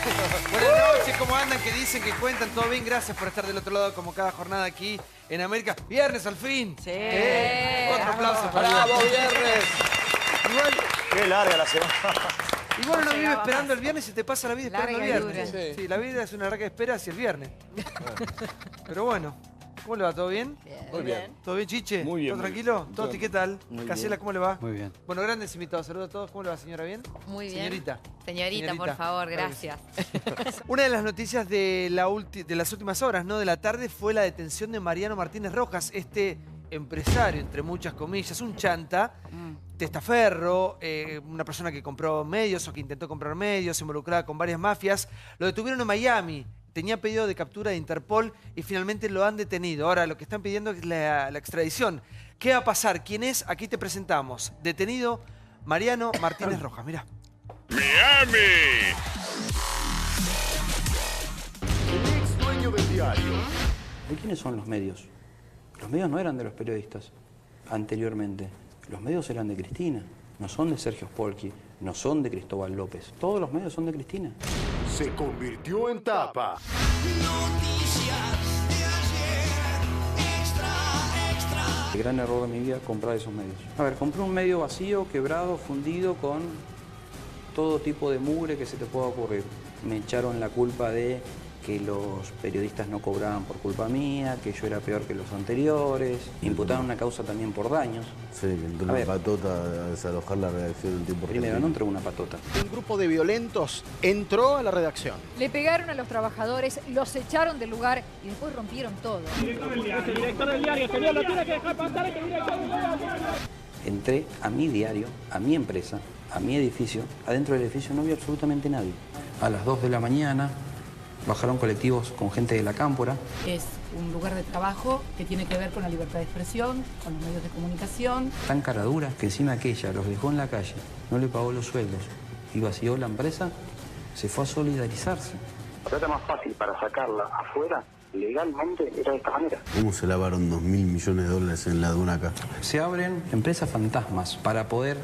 Buenas noches, ¿cómo andan? ¿Qué dicen? ¿Qué cuentan? ¿Todo bien? Gracias por estar del otro lado como cada jornada aquí en América. ¡Viernes al fin! Sí. Otro aplauso para ¡Bravo, viernes! Igual, Qué larga la semana. igual uno vive llegaba esperando más. el viernes y te pasa la vida esperando el Larga y viernes. dura. Sí, la vida es una larga espera hacia el viernes. Pero bueno, ¿cómo le va? ¿Todo bien? Muy bien. ¿Todo bien, Chiche? Muy bien, ¿Todo muy tranquilo? bien. ¿Toti, qué tal? Muy Casela, bien. ¿cómo le va? Muy bien. Bueno, grandes invitados. Saludos a todos. ¿Cómo le va, señora? ¿Bien? Muy bien. Señorita. Señorita, por favor, Claro que sí. gracias. Una de las noticias de las últimas horas, ¿no? De la tarde fue la detención de Mariano Martínez Rojas, este empresario, entre muchas comillas, un chanta, testaferro, una persona que compró medios o que intentó comprar medios, involucrada con varias mafias. Lo detuvieron en Miami. Tenía pedido de captura de Interpol y finalmente lo han detenido. Ahora, lo que están pidiendo es la extradición. ¿Qué va a pasar? ¿Quién es? Aquí te presentamos. Detenido Mariano Martínez Rojas. Mirá. ¡Miami! El ex dueño del diario. ¿De quiénes son los medios? Los medios no eran de los periodistas anteriormente. Los medios eran de Cristina. No son de Sergio Spolky, no son de Cristóbal López. Todos los medios son de Cristina. Se convirtió en tapa. El gran error de mi vida, comprar esos medios. A ver, compré un medio vacío, quebrado, fundido, con todo tipo de mugre que se te pueda ocurrir. Me echaron la culpa de que los periodistas no cobraban por culpa mía, que yo era peor que los anteriores. Imputaron una causa también por daños. Sí, que entró A una ver. patota a desalojar la redacción del tiempo Primero, no entró una patota. Un grupo de violentos entró a la redacción. Le pegaron a los trabajadores, los echaron del lugar y después rompieron todo. Entré a mi diario, a mi empresa, a mi edificio. Adentro del edificio no había absolutamente nadie. A las 2 de la mañana bajaron colectivos con gente de la Cámpora. Es un lugar de trabajo que tiene que ver con la libertad de expresión, con los medios de comunicación. Tan cara dura que encima aquella los dejó en la calle, no le pagó los sueldos y vació la empresa, se fue a solidarizarse. La plata más fácil para sacarla afuera, legalmente, era de esta manera. ¿Cómo se lavaron 2.000 millones de dólares en la aduana acá? Se abren empresas fantasmas para poder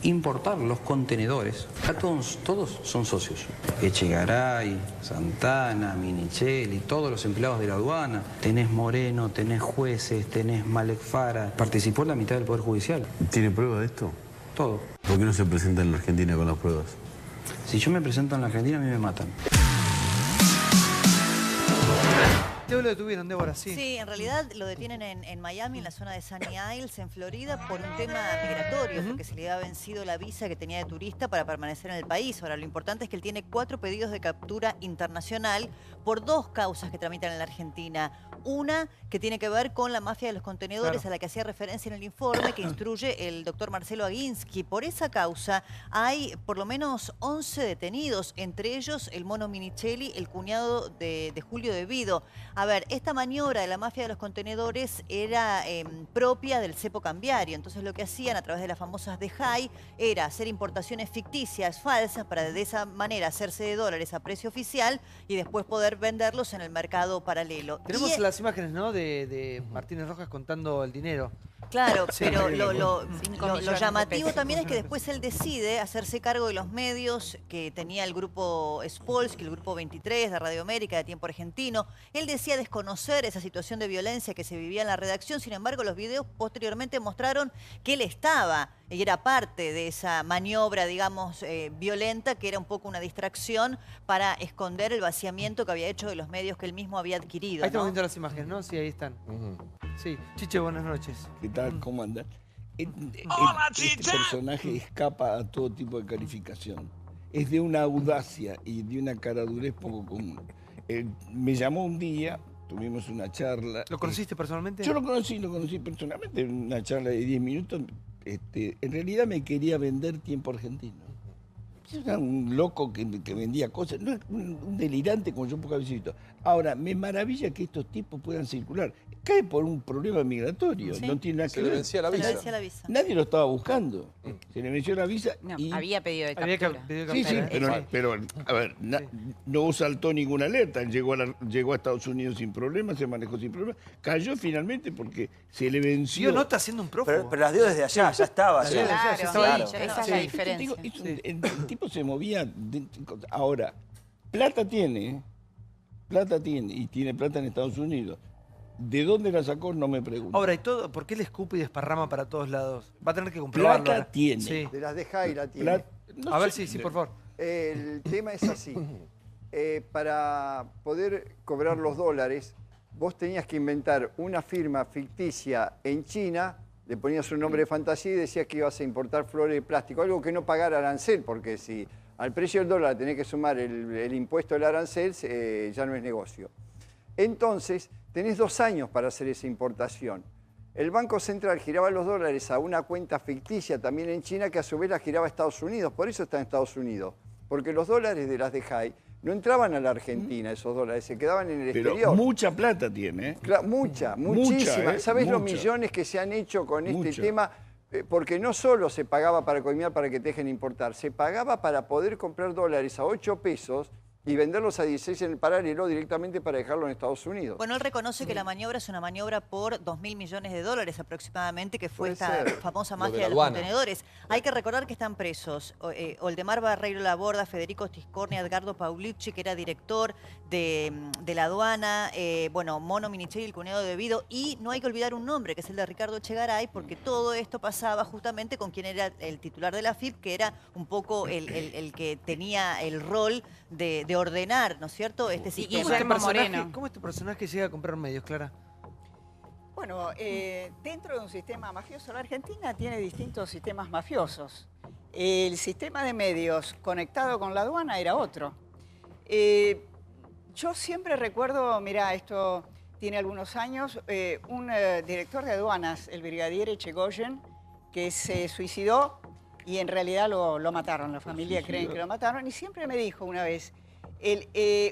importar los contenedores. Acá todos son socios. Echegaray, Santana, Minichelli, todos los empleados de la aduana. Tenés Moreno, tenés jueces, tenés Malek Fara. Participó en la mitad del Poder Judicial. ¿Tiene prueba de esto? Todo. ¿Por qué no se presenta en la Argentina con las pruebas? Si yo me presento en la Argentina, a mí me matan. Te lo detuvieron, Débora, sí. Sí, en realidad lo detienen en Miami, en la zona de Sunny Isles, en Florida, por un tema migratorio, porque se le había vencido la visa que tenía de turista para permanecer en el país. Ahora, lo importante es que él tiene 4 pedidos de captura internacional por 2 causas que tramitan en la Argentina. Una que tiene que ver con la mafia de los contenedores, Claro. a la que hacía referencia en el informe que instruye el doctor Marcelo Aguinsky. Por esa causa hay por lo menos 11 detenidos, entre ellos el mono Minichelli, el cuñado de Julio De Vido. A ver, esta maniobra de la mafia de los contenedores era propia del cepo cambiario. Entonces lo que hacían a través de las famosas DEJAI era hacer importaciones ficticias, falsas, para de esa manera hacerse de dólares a precio oficial y después poder venderlos en el mercado paralelo. Tenemos Y, las imágenes, ¿no? De Martínez Rojas contando el dinero. Claro, Sí, pero sí, lo 5 millones de llamativo pesos. también es que después él decide hacerse cargo de los medios que tenía el grupo Spolsky, el grupo 23 de Radio América, de Tiempo Argentino. Él decía desconocer esa situación de violencia que se vivía en la redacción, sin embargo los videos posteriormente mostraron que él estaba y era parte de esa maniobra, digamos, violenta, que era un poco una distracción para esconder el vaciamiento que había hecho de los medios que él mismo había adquirido. Ahí estamos ¿no? viendo las imágenes, ¿no? Sí, ahí están. Sí. Chiche, buenas noches. ¿Qué tal? ¿Cómo andan? ¡Hola, Este Chicha! personaje escapa a todo tipo de calificación. Es de una audacia y de una caradurez poco común. Me llamó un día, tuvimos una charla. ¿Lo conociste personalmente? Yo lo conocí personalmente, en una charla de 10 minutos. En realidad me quería vender Tiempo Argentino. Era un loco que vendía cosas, no, un delirante como yo pocas veces he visto. Ahora, me maravilla que estos tipos puedan circular. Cae por un problema migratorio, Sí. no tiene nada que Se le ver. vencía la Se le visa. vencía la visa. Nadie lo estaba buscando. Se le venció la visa No, y... había pedido de Había captura. pedido Sí, sí, captura, pero a ver, no saltó ninguna alerta. Llegó a Estados Unidos sin problemas, se manejó sin problemas. Cayó finalmente porque se le venció. Tío, no está haciendo un prófugo. Pero las dio desde allá, ya estaba. Sí, ya. ya Claro, estaba ahí. esa es Sí, la te diferencia. digo, el tipo se movía. Ahora, Plata tiene, y tiene plata en Estados Unidos. ¿De dónde la sacó? No me pregunto. Ahora, ¿y todo? ¿Por qué le escupe y desparrama para todos lados? Va a tener que comprobarlo. Plata ahora. tiene. Sí. De las de Jai la tiene. A ver, sí, por favor. El tema es así. Para poder cobrar los dólares, vos tenías que inventar una firma ficticia en China, le ponías un nombre de fantasía y decías que ibas a importar flores de plástico, algo que no pagara arancel, porque si al precio del dólar tenés que sumar el impuesto del arancel, ya no es negocio. Entonces, tenés 2 años para hacer esa importación. El Banco Central giraba los dólares a una cuenta ficticia también en China, que a su vez la giraba a Estados Unidos, por eso está en Estados Unidos, porque los dólares de las de Jai no entraban a la Argentina, esos dólares, se quedaban en el exterior. Pero mucha plata tiene, ¿eh? Claro, muchísima. ¿Sabés los mucha. millones que se han hecho con este Mucha. tema? Porque no solo se pagaba para coimear para que te dejen importar, se pagaba para poder comprar dólares a 8 pesos y venderlos a 16 en el paralelo directamente para dejarlo en Estados Unidos. Bueno, él reconoce que la maniobra es una maniobra por 2.000 millones de dólares aproximadamente, que fue Puede esta ser. famosa Lo de mafia la de los aduana. contenedores. Hay que recordar que están presos Oldemar Barreiro Laborda, Federico Tiscornia, Edgardo Paulicci, que era director de la aduana, bueno, Mono Minichelli, el cuñado de Vido, y no hay que olvidar un nombre, que es el de Ricardo Echegaray, porque todo esto pasaba justamente con quien era el titular de la AFIP, que era un poco el que tenía el rol de ordenar, ¿no es cierto?, este sistema. ¿Cómo este personaje llega a comprar medios, Clara? Bueno, dentro de un sistema mafioso, la Argentina tiene distintos sistemas mafiosos. El sistema de medios conectado con la aduana era otro. Yo siempre recuerdo, mira, esto tiene algunos años, un director de aduanas, el brigadier Echegoyen, que se suicidó y en realidad lo mataron. La familia creen que lo mataron y siempre me dijo una vez,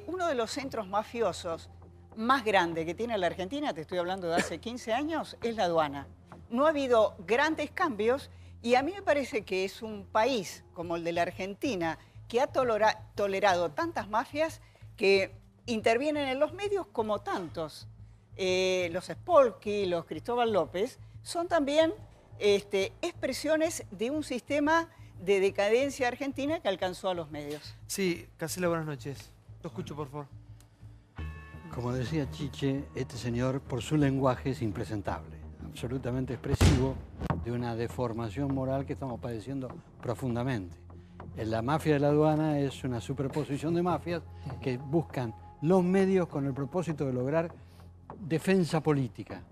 uno de los centros mafiosos más grande que tiene la Argentina, te estoy hablando de hace 15 años, es la aduana. No ha habido grandes cambios y a mí me parece que es un país como el de la Argentina que ha tolerado tantas mafias que intervienen en los medios como tantos. Los Spolky, los Cristóbal López, son también expresiones de un sistema de decadencia argentina que alcanzó a los medios. Sí, Cancela, buenas noches. Lo escucho, por favor. Como decía Chiche, este señor, por su lenguaje, es impresentable, absolutamente expresivo de una deformación moral que estamos padeciendo profundamente. La mafia de la aduana es una superposición de mafias que buscan los medios con el propósito de lograr defensa política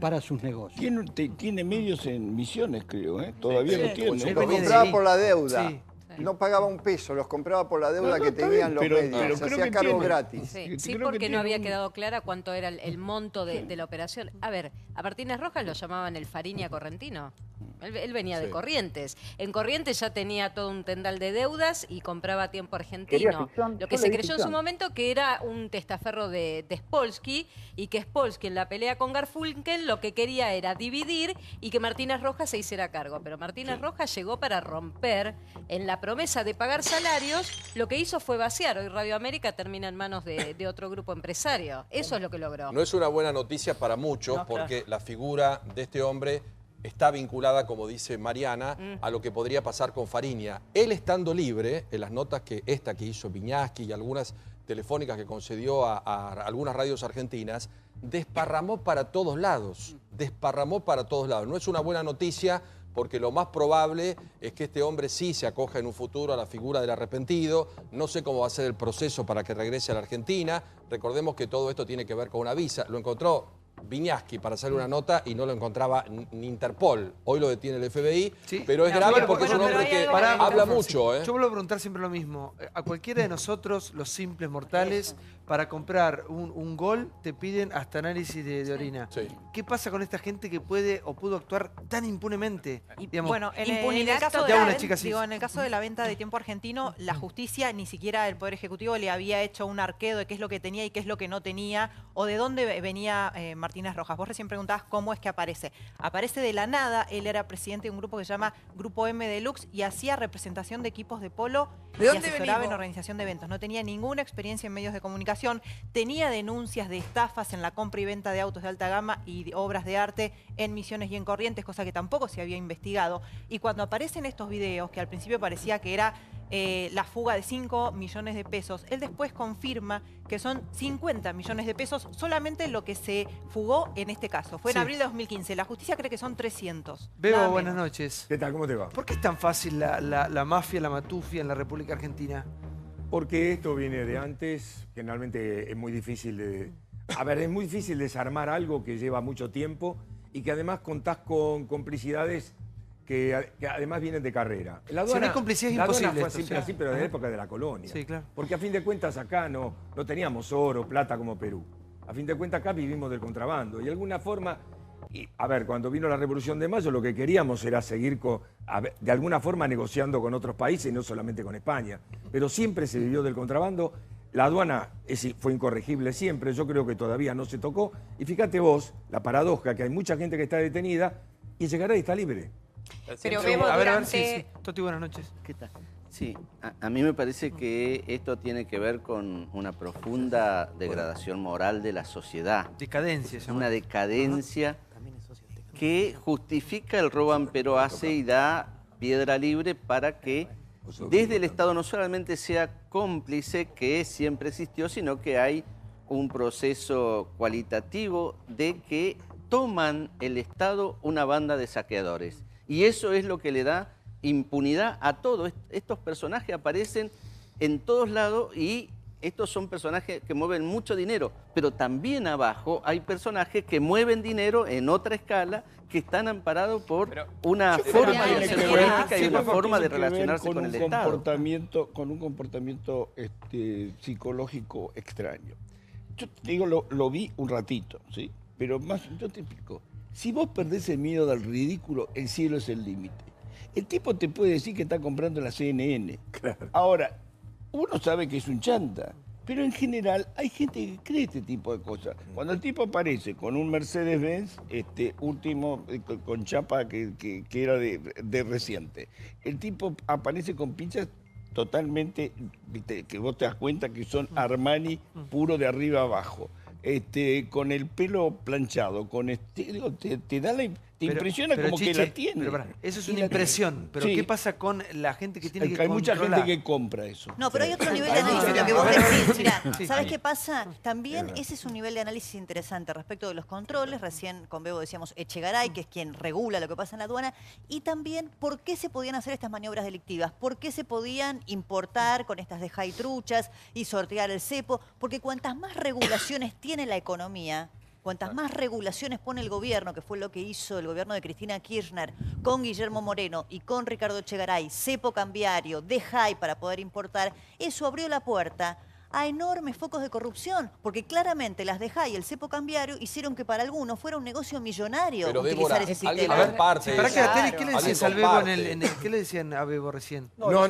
para sus negocios. Tiene medios en Misiones, creo, ¿eh? Todavía lo tiene. Los compraba por la deuda. Sí. No pagaba un peso, los compraba por la deuda que tenían los medios. Se hacía cargo gratis. Sí, porque no había quedado clara cuánto era el monto de la operación. A ver, a Martínez Rojas lo llamaban el Fariña Correntino. Él venía de Corrientes. En Corrientes ya tenía todo un tendal de deudas y compraba a tiempo argentino. Lo que se creyó en su momento que era un testaferro de Spolsky y que Spolsky en la pelea con Garfunkel lo que quería era dividir y que Martínez Rojas se hiciera cargo. Pero Martínez Rojas llegó para romper en la promesa de pagar salarios, lo que hizo fue vaciar. Hoy Radio América termina en manos de otro grupo empresario. Eso es lo que logró. No es una buena noticia para muchos porque la figura de este hombre está vinculada, como dice Mariana, a lo que podría pasar con Fariña. Él estando libre, en las notas que hizo Viñaski y algunas telefónicas que concedió a algunas radios argentinas, desparramó para todos lados. No es una buena noticia porque lo más probable es que este hombre sí se acoja en un futuro a la figura del arrepentido. No sé cómo va a ser el proceso para que regrese a la Argentina. Recordemos que todo esto tiene que ver con una visa. Lo encontró Viñaski para hacer una nota y no lo encontraba ni Interpol. Hoy lo detiene el FBI, pero es grave porque es un hombre que habla mucho. Yo vuelvo a preguntar siempre lo mismo. A cualquiera de nosotros, los simples mortales, para comprar un gol te piden hasta análisis de orina. ¿Qué pasa con esta gente que puede o pudo actuar tan impunemente? Digamos, bueno, en el caso de la venta de tiempo argentino, la justicia, ni siquiera el Poder Ejecutivo le había hecho un arqueo de qué es lo que tenía y qué es lo que no tenía, o de dónde venía Martínez Rojas. Vos recién preguntabas cómo es que aparece. Aparece de la nada. Él era presidente de un grupo que se llama Grupo M Deluxe y hacía representación de equipos de polo y asesoraba en organización de eventos. No tenía ninguna experiencia en medios de comunicación. Tenía denuncias de estafas en la compra y venta de autos de alta gama y de obras de arte en Misiones y en Corrientes, cosa que tampoco se había investigado. Y cuando aparecen estos videos, que al principio parecía que era la fuga de 5 millones de pesos. Él después confirma que son 50 millones de pesos solamente lo que se fugó en este caso. Fue en abril de 2015. La justicia cree que son 300. Bebo, buenas noches. ¿Qué tal? ¿Cómo te va? ¿Por qué es tan fácil la mafia, la matufia en la República Argentina? Porque esto viene de antes. Generalmente es muy difícil de... A ver, es muy difícil desarmar algo que lleva mucho tiempo y que además contás con complicidades que además vienen de carrera. La aduana, si no hay complicidad es la imposible. aduana fue siempre así, pero de la época de la colonia. Sí, claro. Porque a fin de cuentas acá no teníamos oro, plata como Perú. A fin de cuentas acá vivimos del contrabando. Y de alguna forma, a ver, cuando vino la Revolución de Mayo lo que queríamos era seguir de alguna forma negociando con otros países y no solamente con España. Pero siempre se vivió del contrabando. La aduana fue incorregible siempre, yo creo que todavía no se tocó. Y fíjate vos, la paradoja, que hay mucha gente que está detenida y Echegaray está libre. Pero vemos a ver, durante... sí. Toti, buenas noches. ¿Qué tal? Sí, a mí me parece que esto tiene que ver con una profunda degradación moral de la sociedad. Decadencia. Una decadencia que justifica el robo Ampero hace y da piedra libre para que desde el Estado no solamente sea cómplice, que siempre existió, sino que hay un proceso cualitativo de que toman el Estado una banda de saqueadores. Y eso es lo que le da impunidad a todos. Estos personajes aparecen en todos lados y estos son personajes que mueven mucho dinero, pero también abajo hay personajes que mueven dinero en otra escala, que están amparados por una forma de hacer política y una forma de relacionarse con el Estado. Con un comportamiento psicológico extraño. Yo te digo, lo vi un ratito, ¿sí? Pero más, yo te explico. Si vos perdés el miedo del ridículo, el cielo es el límite. El tipo te puede decir que está comprando la CNN. Claro. Ahora, uno sabe que es un chanta, pero en general hay gente que cree este tipo de cosas. Cuando el tipo aparece con un Mercedes-Benz, último, con chapa que era de reciente, el tipo aparece con pinchas totalmente, ¿viste? Que vos te das cuenta que son Armani puro de arriba abajo. Con el pelo planchado, te da te impresiona como Chiche, que la tiene. Pero eso es una impresión, pero sí. ¿Qué pasa con la gente que tiene que controlar? Hay mucha gente que compra eso. No, pero hay otro nivel de análisis, lo que vos decís. Mirá, ¿sabés qué pasa? También ese es un nivel de análisis interesante respecto de los controles. Recién con Bebo decíamos Echegaray, que es quien regula lo que pasa en la aduana. Y también, ¿por qué se podían hacer estas maniobras delictivas? ¿Por qué se podían importar con estas de high truchas y sortear el cepo? Porque cuantas más regulaciones tiene la economía, cuantas más regulaciones pone el gobierno, que fue lo que hizo el gobierno de Cristina Kirchner con Guillermo Moreno y con Ricardo Echegaray, cepo cambiario, de high para poder importar, eso abrió la puerta a enormes focos de corrupción, porque claramente las de high y el cepo cambiario hicieron que para algunos fuera un negocio millonario pero utilizar Débora, ese alguien sistema. comparte. ¿Para qué, Claro. ¿qué le decías al Bebo ¿qué le decían a Bebo recién? No. Ahora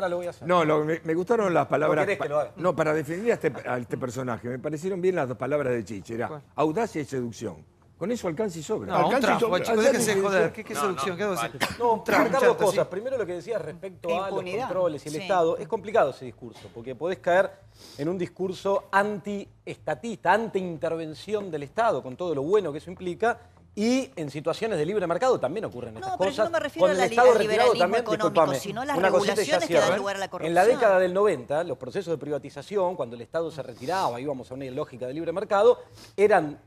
lo voy a hacer. No, me gustaron las palabras. ¿No querés que lo haga? No, para definir a este personaje, me parecieron bien las dos palabras de Chiche. Era audacia y seducción. Con eso alcanza y sobra. No, alcanza y sobra. Chicos, déjense de joder. ¿Qué seducción? ¿Qué hace? No, marcar dos cosas. Primero lo que decías respecto a los controles y el Estado. Es complicado ese discurso, porque podés caer en un discurso antiestatista, anti-intervención del Estado, con todo lo bueno que eso implica. Y en situaciones de libre mercado también ocurren estas cosas. Yo no me refiero al liberalismo económico, sino a las regulaciones que dan lugar a la corrupción. En la década del 90, los procesos de privatización, cuando el Estado se retiraba, íbamos a una lógica de libre mercado,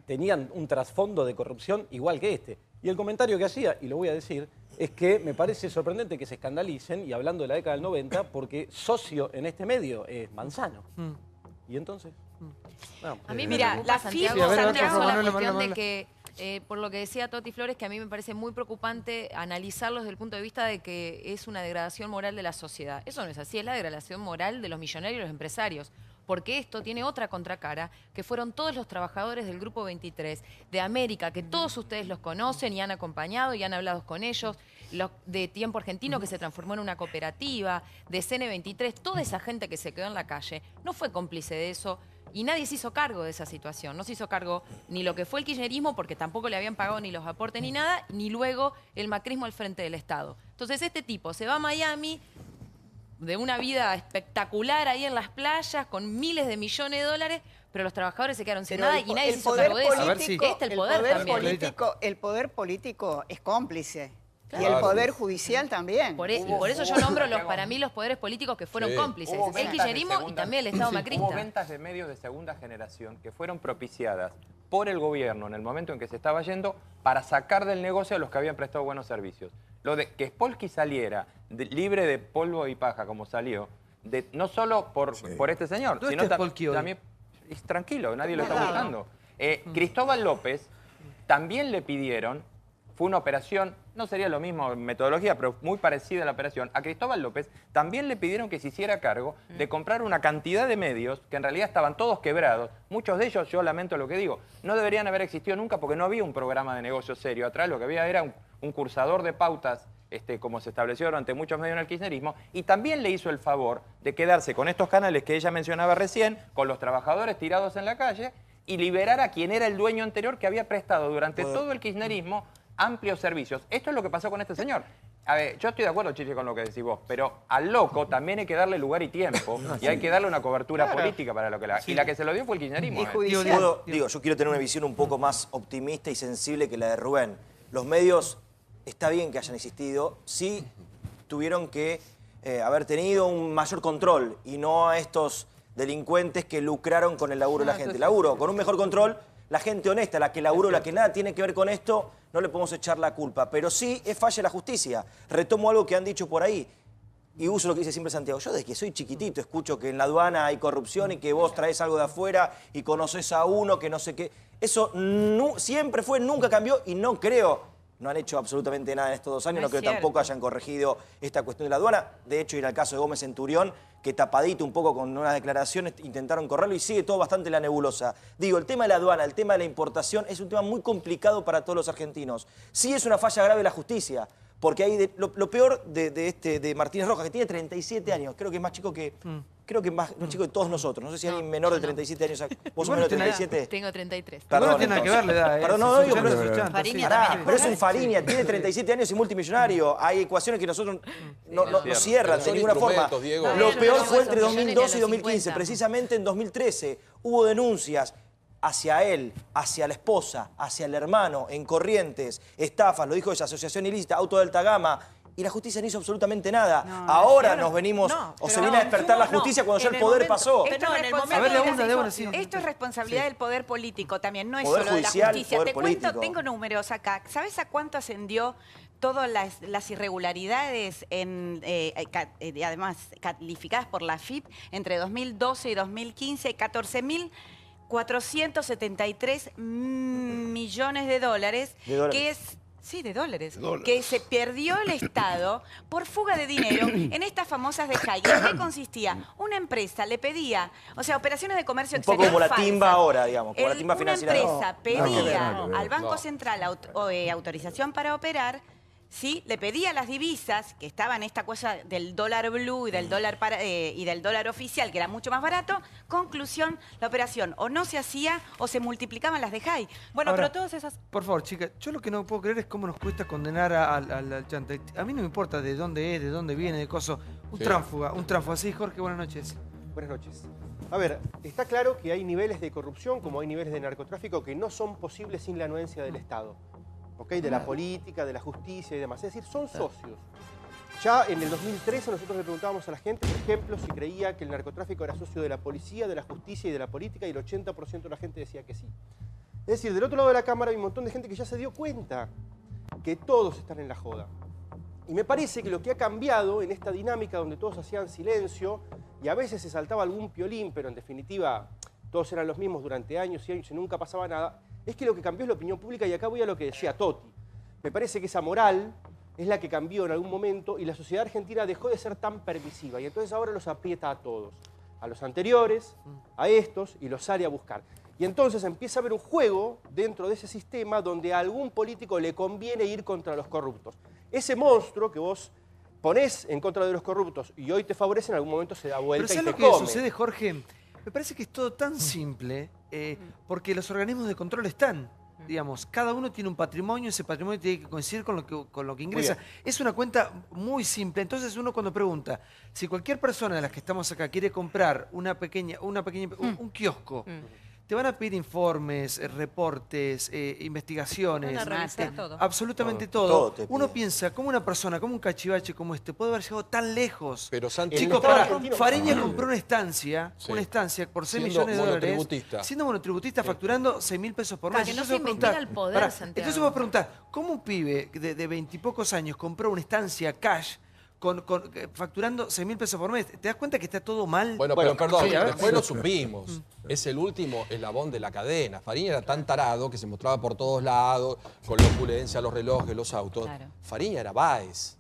tenían un trasfondo de corrupción igual que este. Y el comentario que hacía, y lo voy a decir, es que me parece sorprendente que se escandalicen, y hablando de la década del 90, porque socio en este medio es Manzano. ¿Y entonces? A mí, mira, la FIFA la cuestión de que por lo que decía Toti Flores, que a mí me parece muy preocupante analizarlo desde el punto de vista de que es una degradación moral de la sociedad. Eso no es así, es la degradación moral de los millonarios y los empresarios. Porque esto tiene otra contracara, que fueron todos los trabajadores del Grupo 23 de América, que todos ustedes los conocen y han acompañado y han hablado con ellos, los de Tiempo Argentino, que se transformó en una cooperativa, de CN23, toda esa gente que se quedó en la calle, no fue cómplice de eso. Y nadie se hizo cargo de esa situación. No se hizo cargo ni lo que fue el kirchnerismo, porque tampoco le habían pagado ni los aportes ni nada, ni luego el macrismo al frente del Estado. Entonces este tipo se va a Miami de una vida espectacular ahí en las playas, con miles de millones de dólares, pero los trabajadores se quedaron sin nada y nadie se hizo cargo de eso. El poder político es cómplice. Y el Poder Judicial también. Por eso yo nombro para mí los poderes políticos que fueron cómplices. El kirchnerismo y también el Estado macrista. Hubo ventas de medios de segunda generación que fueron propiciadas por el gobierno en el momento en que se estaba yendo para sacar del negocio a los que habían prestado buenos servicios. Lo de que Spolsky saliera libre de polvo y paja como salió, no solo por este señor, sino también... Tranquilo, nadie lo está buscando. Cristóbal López también le pidieron, fue una operación, no sería lo mismo en metodología, pero muy parecida a la operación. A Cristóbal López también le pidieron que se hiciera cargo de comprar una cantidad de medios que en realidad estaban todos quebrados. Muchos de ellos, yo lamento lo que digo, no deberían haber existido nunca porque no había un programa de negocio serio. Atrás lo que había era un cursador de pautas, como se estableció durante muchos medios en el kirchnerismo, y también le hizo el favor de quedarse con estos canales que ella mencionaba recién, con los trabajadores tirados en la calle, y liberar a quien era el dueño anterior que había prestado durante todo el kirchnerismo amplios servicios. Esto es lo que pasó con este señor. A ver, yo estoy de acuerdo, Chiche, con lo que decís vos, pero al loco también hay que darle lugar y tiempo, y hay que darle una cobertura política para lo que y la que se lo dio fue el kirchnerismo. Yo quiero tener una visión un poco más optimista y sensible que la de Rubén. Los medios, está bien que hayan existido, sí tuvieron que haber tenido un mayor control y no a estos delincuentes que lucraron con el laburo de la gente. Laburo, con un mejor control, la gente honesta, la que laburó, la que nada tiene que ver con esto, no le podemos echar la culpa. Pero sí es falla la justicia. Retomo algo que han dicho por ahí y uso lo que dice siempre Santiago. Yo desde que soy chiquitito escucho que en la aduana hay corrupción y que vos traes algo de afuera y conoces a uno que no sé qué. Eso siempre fue, nunca cambió y no creo... No han hecho absolutamente nada en estos 2 años, no creo que tampoco hayan corregido esta cuestión de la aduana. De hecho, ir al caso de Gómez Centurión, que tapadito un poco con unas declaraciones intentaron correrlo y sigue todo bastante la nebulosa. Digo, el tema de la aduana, el tema de la importación es un tema muy complicado para todos los argentinos. Sí es una falla grave de la justicia, porque hay lo peor de Martínez Rojas, que tiene 37 años, creo que es más chico que... Creo que es más chico que todos nosotros. No sé si hay alguien menor de 37 años. ¿Vos sos menor de 37? Tengo 33. Perdón, no tiene nada que ver la edad. Perdón, no digo, pero es un Fariña, tiene 37 años y multimillonario. Hay ecuaciones que nosotros no cierran de ninguna forma. Lo peor fue entre 2012 y 2015. Precisamente en 2013 hubo denuncias hacia él, hacia la esposa, hacia el hermano, en Corrientes, estafas, lo dijo esa asociación ilícita, Auto de Alta Gama, y la justicia no hizo absolutamente nada. Ahora nos venimos, se viene a despertar la justicia cuando ya el poder pasó. Esto es responsabilidad del poder político también, no es Poder solo de la judicial, justicia. poder Te cuento, político. tengo números acá. ¿Sabes a cuánto ascendió todas las irregularidades, además calificadas por la AFIP, entre 2012 y 2015? 14.473 millones de dólares, que es... Sí, de dólares. Que se perdió el Estado por fuga de dinero en estas famosas de Jai. ¿En qué consistía? Una empresa le pedía, o sea, operaciones de comercio exterior Un poco como la falsas. timba ahora, digamos, como la timba financiera. Una empresa pedía No. al Banco Central autorización para operar, ¿sí? Le pedía las divisas, que estaban esta cosa del dólar blue y del dólar y del dólar oficial, que era mucho más barato. Conclusión, la operación o no se hacía o se multiplicaban las de Jai. Bueno, Ahora, pero todas esas... Por favor, chicas, yo lo que no puedo creer es cómo nos cuesta condenar al chanta. A mí no me importa de dónde es, de dónde viene, de coso. Un tránsfuga. Sí, Jorge, buenas noches. Buenas noches. A ver, está claro que hay niveles de corrupción, como hay niveles de narcotráfico, que no son posibles sin la anuencia del Estado. ¿Okay? De la política, de la justicia y demás. Es decir, son socios. Ya en el 2013 nosotros le preguntábamos a la gente, por ejemplo, si creía que el narcotráfico era socio de la policía, de la justicia y de la política, y el 80% de la gente decía que sí. Es decir, del otro lado de la cámara hay un montón de gente que ya se dio cuenta que todos están en la joda. Y me parece que lo que ha cambiado en esta dinámica donde todos hacían silencio y a veces se saltaba algún piolín, pero en definitiva todos eran los mismos durante años y años y nunca pasaba nada, es que lo que cambió es la opinión pública, y acá voy a lo que decía Totti. Me parece que esa moral es la que cambió en algún momento y la sociedad argentina dejó de ser tan permisiva y entonces ahora los aprieta a todos, a los anteriores, a estos, y los sale a buscar. Y entonces empieza a haber un juego dentro de ese sistema donde a algún político le conviene ir contra los corruptos. Ese monstruo que vos ponés en contra de los corruptos y hoy te favorece, en algún momento se da vuelta y te come. ¿Pero sabes lo que sucede, Jorge? Me parece que es todo tan simple, porque los organismos de control están. Digamos, cada uno tiene un patrimonio, ese patrimonio tiene que coincidir con lo que ingresa. Es una cuenta muy simple. Entonces uno cuando pregunta, si cualquier persona de las que estamos acá quiere comprar un kiosco, te van a pedir informes, reportes, investigaciones. Van a revisar todo. Absolutamente Todo todo. te Uno piden. piensa, como una persona, como un cachivache como este, puede haber llegado tan lejos. Pero Santi, Chicos, el Estado para, argentino- Fariña compró una estancia por 6 Siendo millones de dólares. monotributista. Siendo monotributista, facturando 6.000 pesos por Claro, mes. que no Entonces se vos investiga preguntás, el poder, pará, Santiago. entonces vos preguntás, ¿cómo un pibe de 20 y pocos años compró una estancia cash facturando 6.000 pesos por mes? ¿Te das cuenta que está todo mal? Bueno, pero perdón, sí, a ver. después lo supimos. Es el último eslabón de la cadena. Fariña era tan tarado que se mostraba por todos lados, con la opulencia, los relojes, los autos. Claro. Fariña era Báez.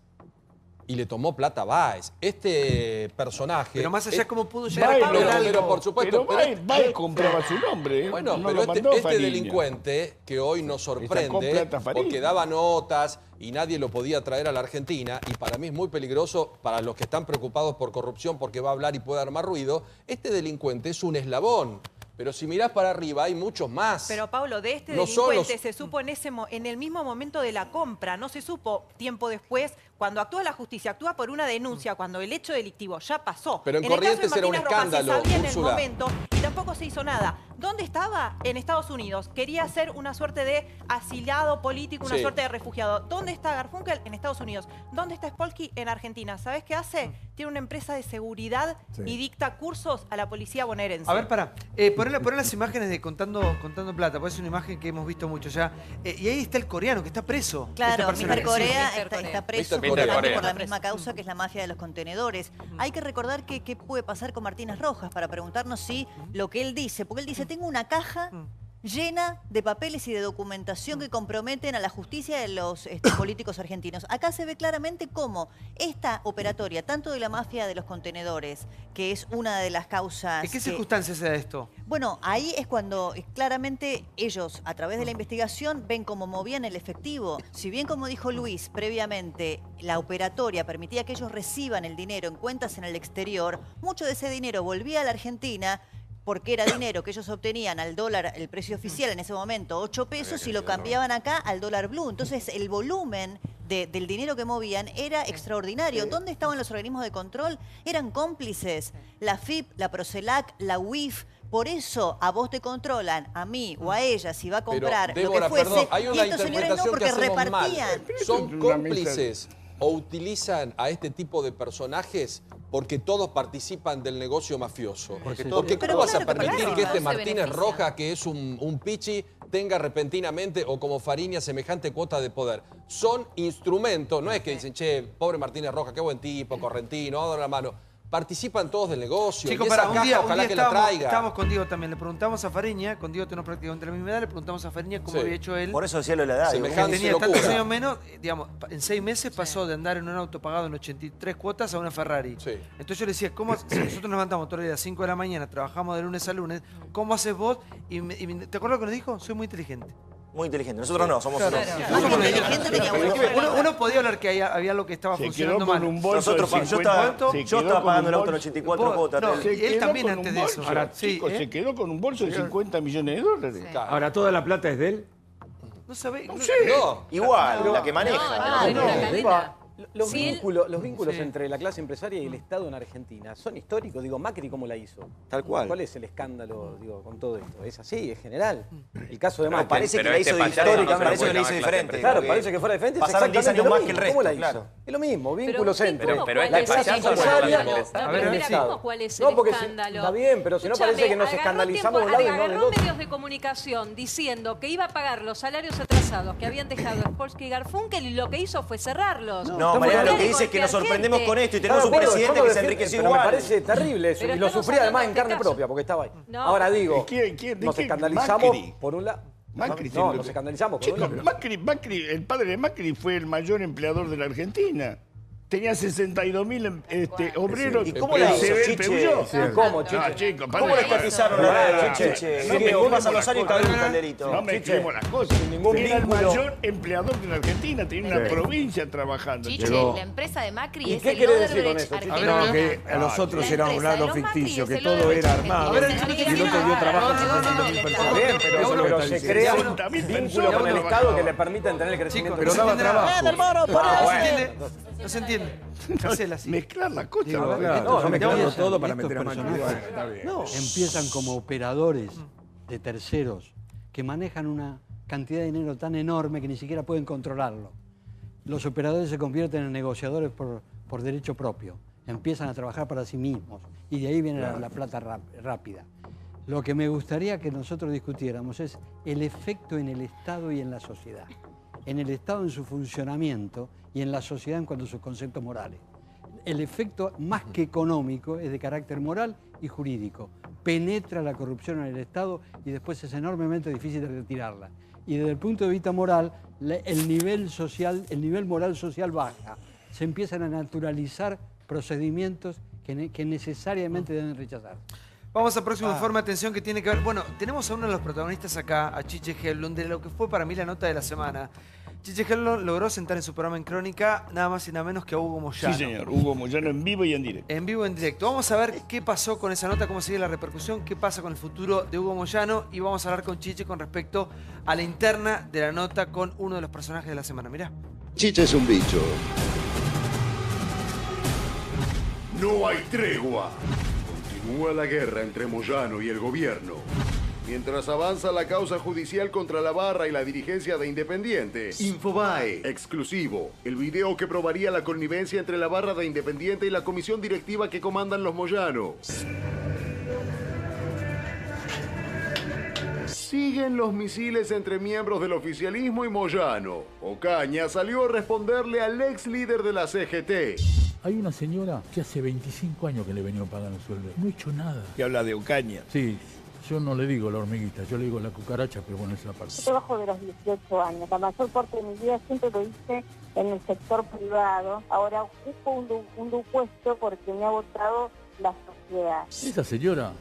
Y le tomó plata a Báez. Este personaje... Pero más allá, ¿cómo pudo llegar a pagar algo? Pero por supuesto... Pero Baez compraba su nombre. Bueno, no pero lo mandó este Fariña. delincuente que hoy nos sacó sorprende plata a Fariña. porque daba notas y nadie lo podía traer a la Argentina, y para mí es muy peligroso para los que están preocupados por corrupción porque va a hablar y puede armar ruido, este delincuente es un eslabón. Pero si mirás para arriba hay muchos más. Pero Pablo, de este No son delincuente los- se supo en el mismo momento de la compra, no se supo tiempo después, cuando actúa la justicia, actúa por una denuncia, cuando el hecho delictivo ya pasó. Pero en el caso de Corrientes era un Martínez Rojas escándalo, se sabía en el Úrsula. momento y tampoco se hizo nada. ¿Dónde estaba? En Estados Unidos. Quería ser una suerte de asilado político, una Sí. suerte de refugiado. ¿Dónde está Garfunkel? En Estados Unidos. ¿Dónde está Spolsky? En Argentina. ¿Sabes qué hace? Tiene una empresa de seguridad y dicta cursos a la policía bonaerense. A ver, pará. Poné las imágenes de Contando Plata, porque es una imagen que hemos visto mucho ya. Y ahí está el coreano, que está preso. Claro, este Mr. personaje. Corea Sí. está preso Mr. justamente Corea. por la misma causa que es la mafia de los contenedores. Hay que recordar qué puede pasar con Martínez Rojas para preguntarnos si lo que él dice, porque él dice, tengo una caja llena de papeles y de documentación que comprometen a la justicia de los políticos argentinos. Acá se ve claramente cómo esta operatoria, tanto de la mafia de los contenedores, que es una de las causas... ¿En qué circunstancias se da esto? Bueno, ahí es cuando claramente ellos, a través de la investigación, ven cómo movían el efectivo. Si bien, como dijo Luis previamente, la operatoria permitía que ellos reciban el dinero en cuentas en el exterior, mucho de ese dinero volvía a la Argentina porque era dinero que ellos obtenían al dólar, el precio oficial en ese momento, 8 pesos, y lo cambiaban acá al dólar blue. Entonces, el volumen del dinero que movían era extraordinario. ¿Dónde estaban los organismos de control? Eran cómplices. La FIP, la Procelac, la UIF. Por eso a vos te controlan, a mí o a ella, si va a comprar Pero, Débora, lo que fuese. perdón, hay Y una estos señores no, interpretación porque que hacemos repartían. mal. ¿Son cómplices o utilizan a este tipo de personajes porque todos participan del negocio mafioso? Porque ¿cómo Pero vas a claro que permitir participan. que este Todos se Martínez benefician. Rojas, que es un pichi, tenga repentinamente o como Fariña semejante cuota de poder? Son instrumentos, no es que dicen, che, pobre Martínez Rojas, qué buen tipo, correntino, vamos a dar la mano. Participan todos del negocio. Chicos, y esa para un caja, día, ojalá que la traiga. estábamos con Diego también. Le preguntamos a Fariña, con Diego tenemos prácticamente la misma edad, le preguntamos a Fariña cómo Sí. había hecho él. Por eso decía lo de la edad. digo, Que tenía tantos años menos, digamos, en 6 meses pasó de andar en un auto pagado en 83 cuotas a una Ferrari. Entonces yo le decía, ¿cómo, si nosotros nos levantamos todos los días a las 5 de la mañana, trabajamos de lunes a lunes, ¿cómo haces vos? ¿Te acuerdas lo que nos dijo? Soy muy inteligente. Muy inteligente. Nosotros no, somos Claro. unos... No somos unos- uno podía hablar que había algo que estaba Se funcionando quedó con mal. un bolso de Nosotros, yo 50. estaba, Se yo quedó estaba con pagando un el auto en bolso. 84 cuotas. No, Él él también con un antes de eso. bolso. Ahora, Sí, chicos, ¿eh? se quedó con un bolso de 50 millones de dólares. Ahora, ¿toda la plata es de él? No sabés. No sé. No, igual, la que maneja. Los Sí, él- vínculos Sí. entre la clase empresaria y el Estado en Argentina son históricos. Digo, Macri, ¿cómo la hizo? Tal cual. ¿Cuál es el escándalo, digo, con todo esto? ¿Es así? ¿Es general? El caso de No, Macri. parece que Pero la este hizo Payaro histórica, no se parece lo que la hizo puede llamar diferente. clase Claro, porque parece que fuera diferente. es Pasaron 10 exactamente años lo más mismo. que el resto, ¿Cómo la hizo? claro. Es lo mismo, Pero vínculos un entre tipo, Pero la este ¿cuál es clase el empresaria escándalo? y No, el pero Estado. digamos cuál es el No, porque escándalo. está bien, pero si no Escúchame, parece que nos agarró escandalizamos de un tiempo- lado y no del agarró otro. medios de comunicación diciendo que iba a pagar los salarios atrasados que habían dejado Spolsky y Garfunkel, y lo que hizo fue cerrarlos. No, Mariana, lo que dice es que nos sorprendemos con esto y tenemos un presidente que se enriqueció Pero me igual. parece terrible eso. Pero Y lo estamos sufrí además en hablando de carne este caso. propia, porque estaba ahí. No. Ahora digo, ¿De nos qué? escandalizamos Macri. por un lado. Macri No, se- nos escandalizamos por Chico, un lado. Macri, el padre de Macri fue el mayor empleador de la Argentina. Tenía 62.000 obreros. ¿Y cómo la que hizo, se ve el Chiche? Peugeot. ¿Cómo, No, Chiche? chico, ¿Cómo padre, le cotizaron no, la no, Chiche? no Que vos vas a mezclemos Rosario y las caduca cosas. el delito. No mezclemos las cosas. Sin ningún Era el vínculo. mayor empleador de la Argentina. Tenía una provincia trabajando. Chiche, Llegó. la empresa de Macri ¿Y es qué el quiere decir con Odebrecht eso, Chiche? argentino. No, que a los otros La era un empresa de lado los Macri ficticio, es que el todo Odebrecht era argentino. armado. A ver, Es yo no te el Y no te dio Odebrecht trabajo a argentino. 60.000 Del personas. Estado. Bien, pero, Eso es lo que pero está se diciendo. crea un 60.000 vínculo personas con el trabajaban. Estado que le permitan tener el crecimiento. Chicos, Pero daba trabajo. No se entiende. No se entiende. Hacela así. Mezclar las cosas. Digo, ¿no? claro, No, no mezclando empiezan todo para estos meter a Macri. personajes. Bueno, está bien. Empiezan como operadores de terceros que manejan una cantidad de dinero tan enorme que ni siquiera pueden controlarlo. Los operadores se convierten en negociadores por derecho propio. Empiezan a trabajar para sí mismos y de ahí viene la plata rápida. Lo que me gustaría que nosotros discutiéramos es el efecto en el Estado y en la sociedad. En el Estado en su funcionamiento y en la sociedad en cuanto a sus conceptos morales. El efecto más que económico es de carácter moral y jurídico. Penetra la corrupción en el Estado y después es enormemente difícil de retirarla. Y desde el punto de vista moral, el nivel moral social baja. Se empiezan a naturalizar procedimientos que necesariamente deben rechazar. Vamos al próximo informe de atención que tiene que ver... Bueno, tenemos a uno de los protagonistas acá, a Chiche Helblum, de lo que fue para mí la nota de la semana. Chiche Helblum logró sentar en su programa en Crónica nada más y nada menos que a Hugo Moyano. Sí, señor. Hugo Moyano en vivo y en directo. En vivo y en directo. Vamos a ver qué pasó con esa nota, cómo sigue la repercusión, qué pasa con el futuro de Hugo Moyano y vamos a hablar con Chiche con respecto a la interna de la nota con uno de los personajes de la semana. Mirá. Chiche es un bicho. No hay tregua. Continúa la guerra entre Moyano y el gobierno. Mientras avanza la causa judicial contra la barra y la dirigencia de Independiente. Infobae, exclusivo. El video que probaría la connivencia entre la barra de Independiente y la comisión directiva que comandan los Moyano. Siguen los misiles entre miembros del oficialismo y Moyano. Ocaña salió a responderle al ex líder de la CGT. Hay una señora que hace 25 años que le venía pagando sueldo. No he hecho nada. Que habla de Ocaña. Sí, yo no le digo la hormiguita, yo le digo la cucaracha, pero bueno, es la parte. Yo trabajo de los 18 años. La mayor parte de mi vida siempre lo hice en el sector privado. Ahora ocupo un puesto porque me ha votado la sociedad. Esa señora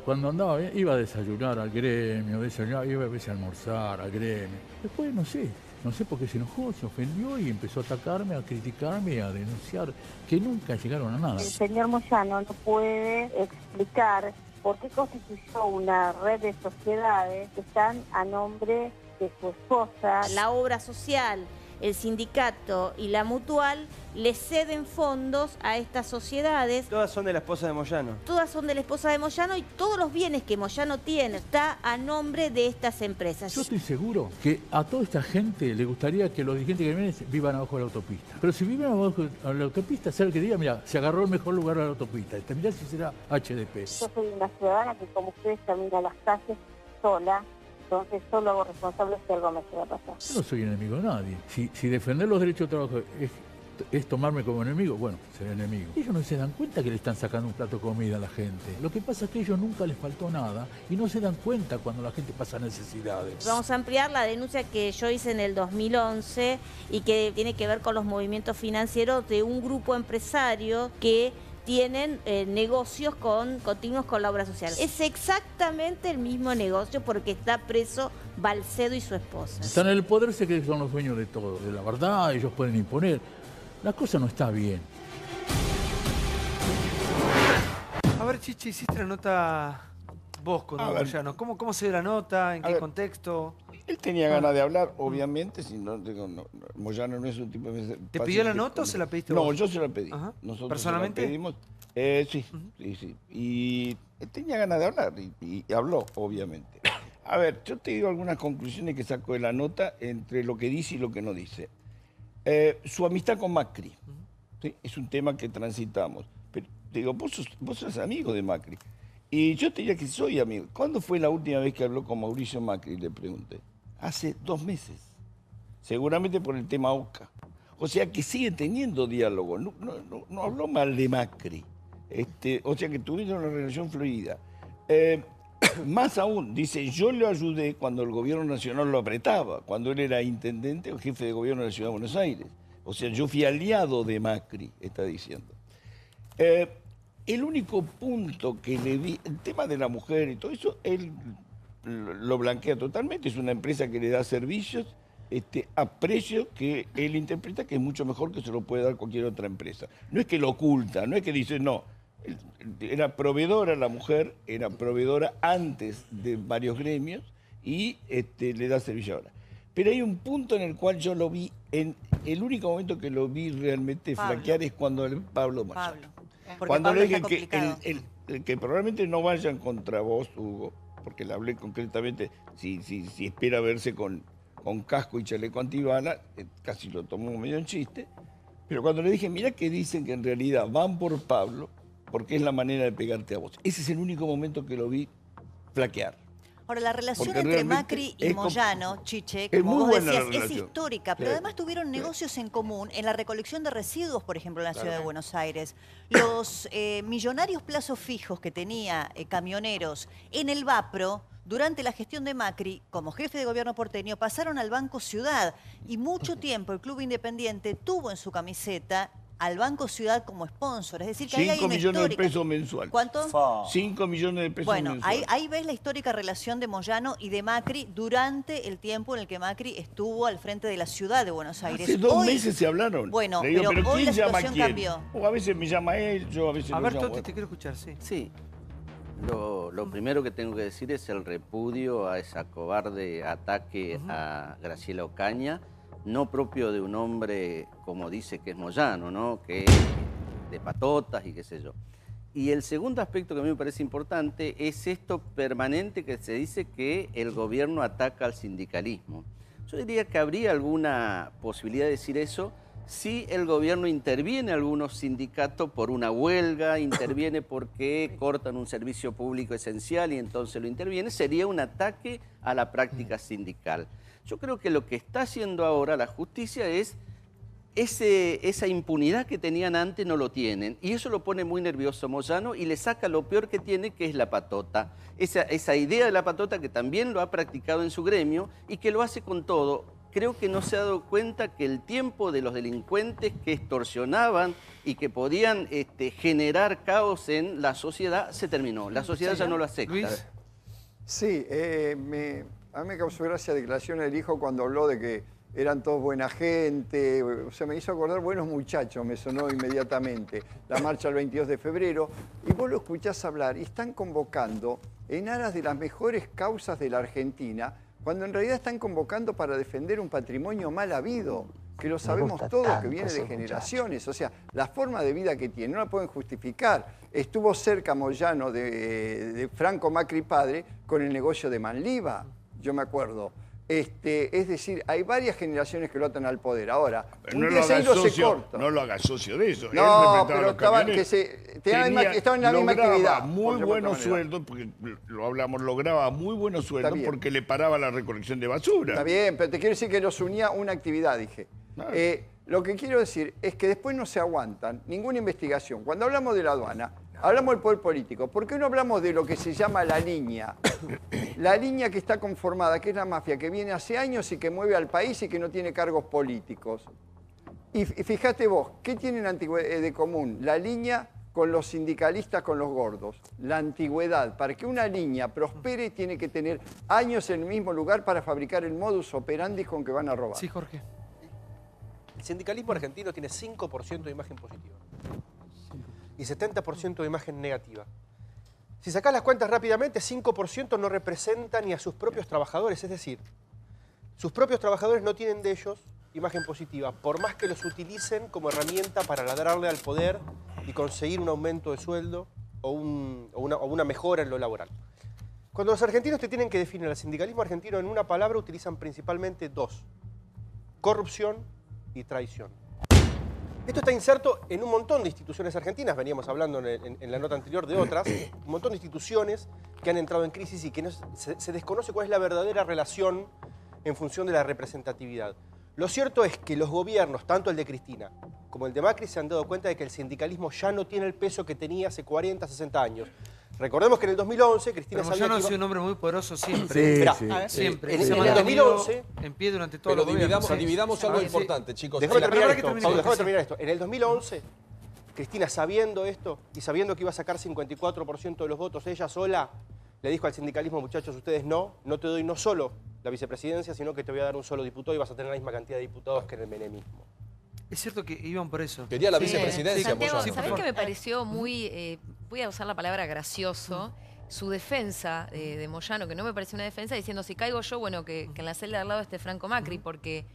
cuando andaba bien, iba a desayunar al gremio, iba a veces a almorzar al gremio. Después no sé por qué se enojó, se ofendió y empezó a atacarme, a criticarme, a denunciar, que nunca llegaron a nada. El señor Moyano no puede explicar por qué constituyó una red de sociedades que están a nombre de su esposa. La obra social, el sindicato y la mutual le ceden fondos a estas sociedades. Todas son de la esposa de Moyano. Todas son de la esposa de Moyano y todos los bienes que Moyano tiene está a nombre de estas empresas. Yo estoy seguro que a toda esta gente le gustaría que los dirigentes que vienen vivan abajo de la autopista. Pero si viven abajo de la autopista, ¿sabe que diga? Mira, se agarró el mejor lugar a la autopista. Mirá si será HDP. Yo soy una ciudadana que, como ustedes, camina a las calles sola. Entonces solo hago responsable si algo me llega a pasar. Yo no soy enemigo de nadie. Si defender los derechos de trabajo es tomarme como enemigo, bueno, seré enemigo. Ellos no se dan cuenta que le están sacando un plato de comida a la gente. Lo que pasa es que a ellos nunca les faltó nada y no se dan cuenta cuando la gente pasa necesidades. Vamos a ampliar la denuncia que yo hice en el 2011 y que tiene que ver con los movimientos financieros de un grupo empresario que tienen negocios continuos con la obra social. Es exactamente el mismo negocio porque está preso Balcedo y su esposa. Están en el poder, se creen que son los dueños de todo. De la verdad, ellos pueden imponer. La cosa no está bien. A ver, Chichi, hiciste la nota vos con Moyano. ¿Cómo se dio la nota? ¿En qué contexto? Él tenía ganas de hablar, obviamente, Moyano no es un tipo... ¿Te pidió la nota o se la pediste vos? No, yo se la pedí. Nosotros ¿personalmente? Se la pedimos. Sí. Y él tenía ganas de hablar y habló, obviamente. A ver, yo te digo algunas conclusiones que saco de la nota entre lo que dice y lo que no dice. Su amistad con Macri, ¿sí? Es un tema que transitamos. Pero te digo, vos sos amigo de Macri. Y yo te diría que soy amigo. ¿Cuándo fue la última vez que habló con Mauricio Macri? Le pregunté. Hace 2 meses. Seguramente por el tema OCA. O sea que sigue teniendo diálogo. No habló mal de Macri. O sea que tuvieron una relación fluida. Más aún, dice, yo le ayudé cuando el gobierno nacional lo apretaba, cuando él era intendente o jefe de gobierno de la Ciudad de Buenos Aires. O sea, yo fui aliado de Macri, está diciendo. El único punto que le vi, el tema de la mujer y todo eso, él lo blanquea totalmente. Es una empresa que le da servicios a precio que él interpreta que es mucho mejor que se lo puede dar cualquier otra empresa. No es que lo oculta, no es que dice, no. Era proveedora la mujer, era proveedora antes de varios gremios y le da servicio ahora. Pero hay un punto en el cual yo lo vi, el único momento que lo vi realmente flaquear es cuando Pablo Moyano. Cuando le dije que probablemente no vayan contra vos, Hugo, porque le hablé concretamente si espera verse con casco y chaleco antibala, casi lo tomó medio en chiste. Pero cuando le dije, mira que dicen que en realidad van por Pablo, porque es la manera de pegarte a vos. Ese es el único momento que lo vi flaquear. Ahora, la relación Porque entre realmente Macri y Moyano, Chiche, es como muy vos buena decías, la es relación. histórica, pero Sí. además tuvieron negocios en común en la recolección de residuos, por ejemplo, en la Claro. ciudad de Buenos Aires. Los millonarios plazos fijos que tenía camioneros en el Vapro, durante la gestión de Macri, como jefe de gobierno porteño, pasaron al Banco Ciudad. Y mucho tiempo el Club Independiente tuvo en su camiseta al Banco Ciudad como sponsor. Es decir, que ahí hay 5 una millones histórica. de pesos mensuales. ¿Cuánto? 5 millones de pesos Bueno, mensuales. ahí ves la histórica relación de Moyano y de Macri durante el tiempo en el que Macri estuvo al frente de la ciudad de Buenos Aires. Hace 2 Hoy- meses se hablaron. Bueno, Le digo, pero hoy la ¿quién llama a situación quién? cambió. O a veces me llama él, yo a veces A lo ver, llamo Toti, él. te quiero escuchar, sí. Sí. Lo primero que tengo que decir es el repudio a esa cobarde ataque a Graciela Ocaña, no propio de un hombre como dice que es Moyano, ¿no? Que es de patotas y qué sé yo. Y el segundo aspecto que a mí me parece importante es esto permanente que se dice que el gobierno ataca al sindicalismo. Yo diría que habría alguna posibilidad de decir eso si el gobierno interviene algunos sindicatos por una huelga, interviene porque cortan un servicio público esencial y entonces lo interviene, sería un ataque a la práctica sindical. Yo creo que lo que está haciendo ahora la justicia es esa impunidad que tenían antes no lo tienen. Y eso lo pone muy nervioso a Moyano y le saca lo peor que tiene, que es la patota. Esa idea de la patota que también lo ha practicado en su gremio y que lo hace con todo. Creo que no se ha dado cuenta que el tiempo de los delincuentes que extorsionaban y que podían generar caos en la sociedad se terminó. La sociedad ya no lo acepta. Sí, a mí me causó gracia la declaración del hijo cuando habló de que eran todos buena gente, o sea, me hizo acordar buenos muchachos, me sonó inmediatamente, la marcha del 22 de febrero, y vos lo escuchás hablar y están convocando en aras de las mejores causas de la Argentina, cuando en realidad están convocando para defender un patrimonio mal habido, que lo sabemos todos, que viene de generaciones. O sea, la forma de vida que tiene no la pueden justificar. Estuvo cerca Moyano de Franco Macri padre con el negocio de Manliva, yo me acuerdo. Es decir, hay varias generaciones que lo atan al poder. Ahora, Pero un no día lo se haga hizo, se socio, corta. no lo haga socio de eso. No, Él pero los estaban camioneros. estaban en la misma Lograba actividad. muy por llamarlo de buenos manera. sueldos, porque lo hablamos, lograba muy buenos sueldos bien. porque le paraba la recolección de basura. Está bien, pero te quiero decir que los unía una actividad, dije. Lo que quiero decir es que después no se aguantan ninguna investigación. Cuando hablamos de la aduana, hablamos del poder político. ¿Por qué no hablamos de lo que se llama la línea? La línea que está conformada, que es la mafia, que viene hace años y que mueve al país y que no tiene cargos políticos. Y fíjate vos, ¿qué tienen de común? La línea con los sindicalistas, con los gordos. La antigüedad. Para que una línea prospere tiene que tener años en el mismo lugar para fabricar el modus operandi con que van a robar. Sí, Jorge. El sindicalismo argentino tiene 5% de imagen positiva y 70% de imagen negativa. Si sacás las cuentas rápidamente, 5% no representa ni a sus propios trabajadores, es decir, sus propios trabajadores no tienen de ellos imagen positiva, por más que los utilicen como herramienta para ladrarle al poder y conseguir un aumento de sueldo o una mejora en lo laboral. Cuando los argentinos te tienen que definir el sindicalismo argentino en una palabra, utilizan principalmente dos: corrupción y traición. Esto está inserto en un montón de instituciones argentinas, veníamos hablando en la nota anterior de otras, un montón de instituciones que han entrado en crisis y que se desconoce cuál es la verdadera relación en función de la representatividad. Lo cierto es que los gobiernos, tanto el de Cristina como el de Macri, se han dado cuenta de que el sindicalismo ya no tiene el peso que tenía hace 40, 60 años. Recordemos que en el 2011 Cristina Pero sabía Moyano que ha sido un hombre muy poderoso siempre. Sí, Mirá, sí, sí. siempre. En Se ha el mantenido 2011 en pie durante todo Pero los gobiernos. dividamos algo importante, chicos. Déjame terminar esto, termine, Pablo, déjame sí. terminar esto. En el 2011, Cristina, sabiendo esto y sabiendo que iba a sacar 54% de los votos ella sola, le dijo al sindicalismo: muchachos, ustedes no te doy no solo la vicepresidencia, sino que te voy a dar un solo diputado y vas a tener la misma cantidad de diputados que en el menemismo. Es cierto que iban por eso. Quería la vicepresidencia, Santiago, Moyano. ¿sabés qué me pareció muy, voy a usar la palabra gracioso, su defensa de Moyano, que no me pareció una defensa, diciendo: si caigo yo, bueno, que en la celda de al lado esté Franco Macri, porque